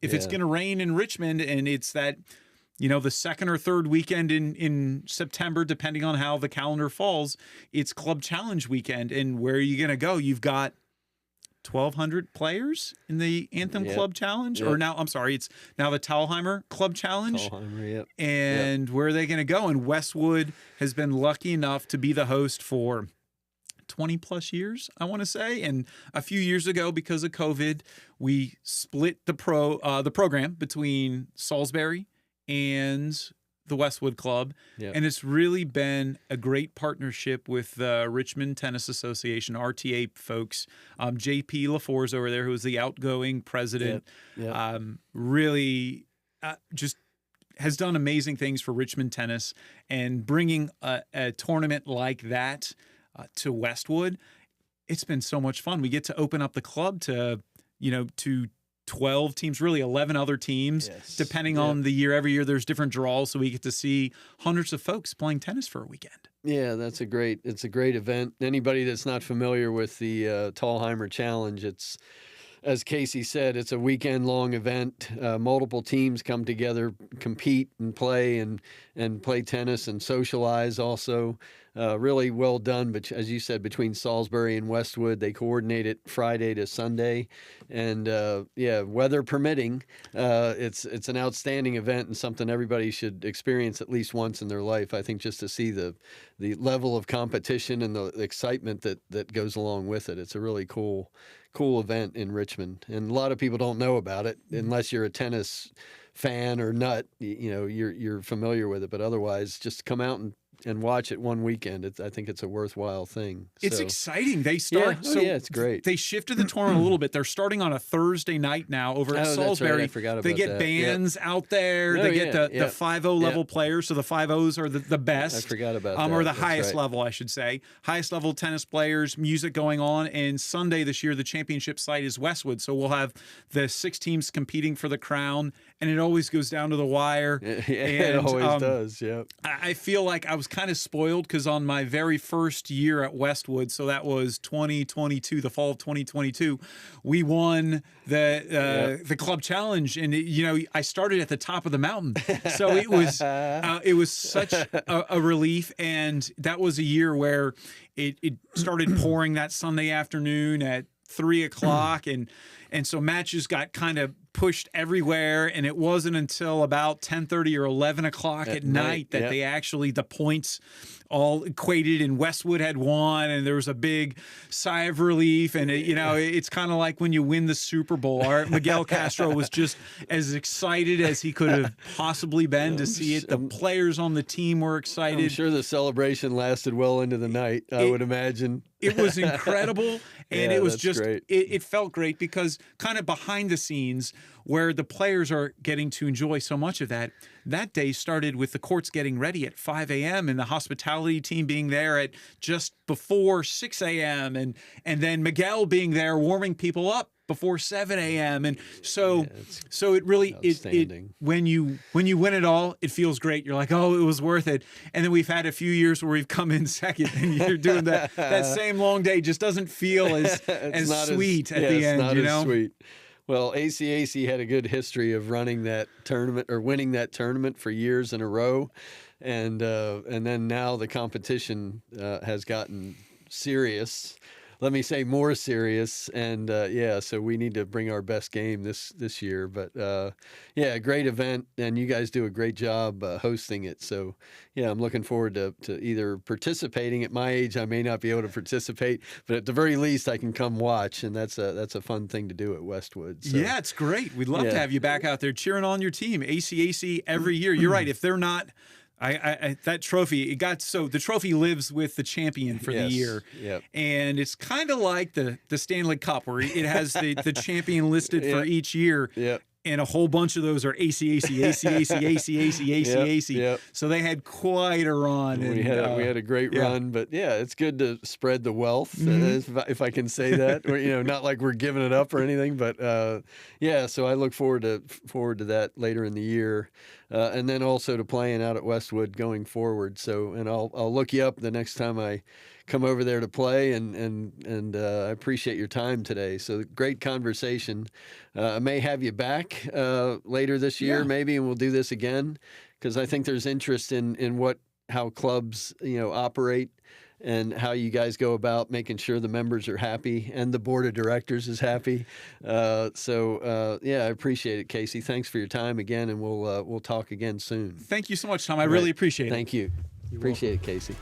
if it's going to rain in Richmond, and it's that, the second or third weekend in September, depending on how the calendar falls, it's Club Challenge weekend. And where are you going to go? You've got 1,200 players in the Anthem Club Challenge, or now, I'm sorry, it's now the Talheimer Club Challenge. And where are they going to go? And Westwood has been lucky enough to be the host for 20 plus years, I want to say. And a few years ago, because of COVID, we split the program between Salisbury and the Westwood Club. And it's really been a great partnership with the Richmond Tennis Association, RTA folks. JP LaFour's over there, who is the outgoing president, really just has done amazing things for Richmond tennis, and bringing a tournament like that to Westwood. It's been so much fun. We get to open up the club to 12 teams, really 11 other teams, depending on the year. Every year there's different draws, so we get to see hundreds of folks playing tennis for a weekend. Yeah, it's a great event. Anybody that's not familiar with the Talheimer Challenge, it's, as Casey said, it's a weekend-long event. Multiple teams come together, compete and play tennis and socialize also. Really well done, but as you said, between Salisbury and Westwood, they coordinate it Friday to Sunday, and weather permitting, it's an outstanding event and something everybody should experience at least once in their life. I think just to see the level of competition and the excitement that goes along with it. It's a really cool event in Richmond, and a lot of people don't know about it unless you're a tennis fan or nut. You're familiar with it, but otherwise, just come out and watch it one weekend. I think it's a worthwhile thing. It's exciting. They start. It's great. They shifted the tournament a little bit. They're starting on a Thursday night now over at Salisbury. That's right. I forgot about that. They get bands out there. They get the 5-0 level players. So the 5-0s are the best. I forgot about that. Or the highest level, I should say. Highest level tennis players, music going on. And Sunday this year, the championship site is Westwood. So we'll have the 6 teams competing for the crown. And it always goes down to the wire. It always does, yeah. I feel like I was kind of spoiled, because on my very first year at Westwood, so that was 2022, the fall of 2022, we won the club challenge, and I started at the top of the mountain, so it was such a relief. And that was a year where it started pouring that Sunday afternoon at 3 o'clock, and so matches got kind of pushed everywhere, and it wasn't until about 10:30 or 11 o'clock at night that yeah. they actually, the points all equated, and Westwood had won, and there was a big sigh of relief. And it's kind of like when you win the Super Bowl. Miguel Castro was just as excited as he could have possibly been to see it. The players on the team were excited. I'm sure the celebration lasted well into the night, I would imagine. It was incredible, and Yeah, it was that's just great. it felt great because kind of behind the scenes where the players are getting to enjoy so much of that day started with the courts getting ready at 5 a.m. and the hospitality team being there at just before 6 a.m. and then Miguel being there warming people up before 7 a.m. And so it really outstanding. when you win it all, it feels great. You're like, oh, it was worth it. And then we've had a few years where we've come in second, and you're doing that same long day just doesn't feel as sweet at the end. Not you as know, sweet. Well, ACAC had a good history of running that tournament or winning that tournament for years in a row, and then now the competition has gotten serious. Let me say more serious, and so we need to bring our best game this year. But a great event, and you guys do a great job hosting it. So yeah, I'm looking forward to either participating. At my age, I may not be able to participate, but at the very least, I can come watch, and that's a fun thing to do at Westwood. So, yeah, it's great. We'd love to have you back out there cheering on your team. ACAC every year. You're right. If they're not. That trophy, the trophy lives with the champion for the year. Yep. And it's kind of like the Stanley Cup, where it has the champion listed for each year. Yep. And a whole bunch of those are ACAC. Yep. So they had quite a run. We had a great run, but it's good to spread the wealth, if I can say that. Or, not like we're giving it up or anything, but so I look forward to that later in the year, and then also to playing out at Westwood going forward. So, and I'll look you up the next time I come over there to play, and I appreciate your time today. So great conversation. I may have you back later this year, maybe, and we'll do this again, because I think there's interest in how clubs operate and how you guys go about making sure the members are happy and the board of directors is happy. I appreciate it, Casey. Thanks for your time again, and we'll talk again soon. Thank you so much, Tom. I really appreciate it. Thank you. Appreciate it, Casey.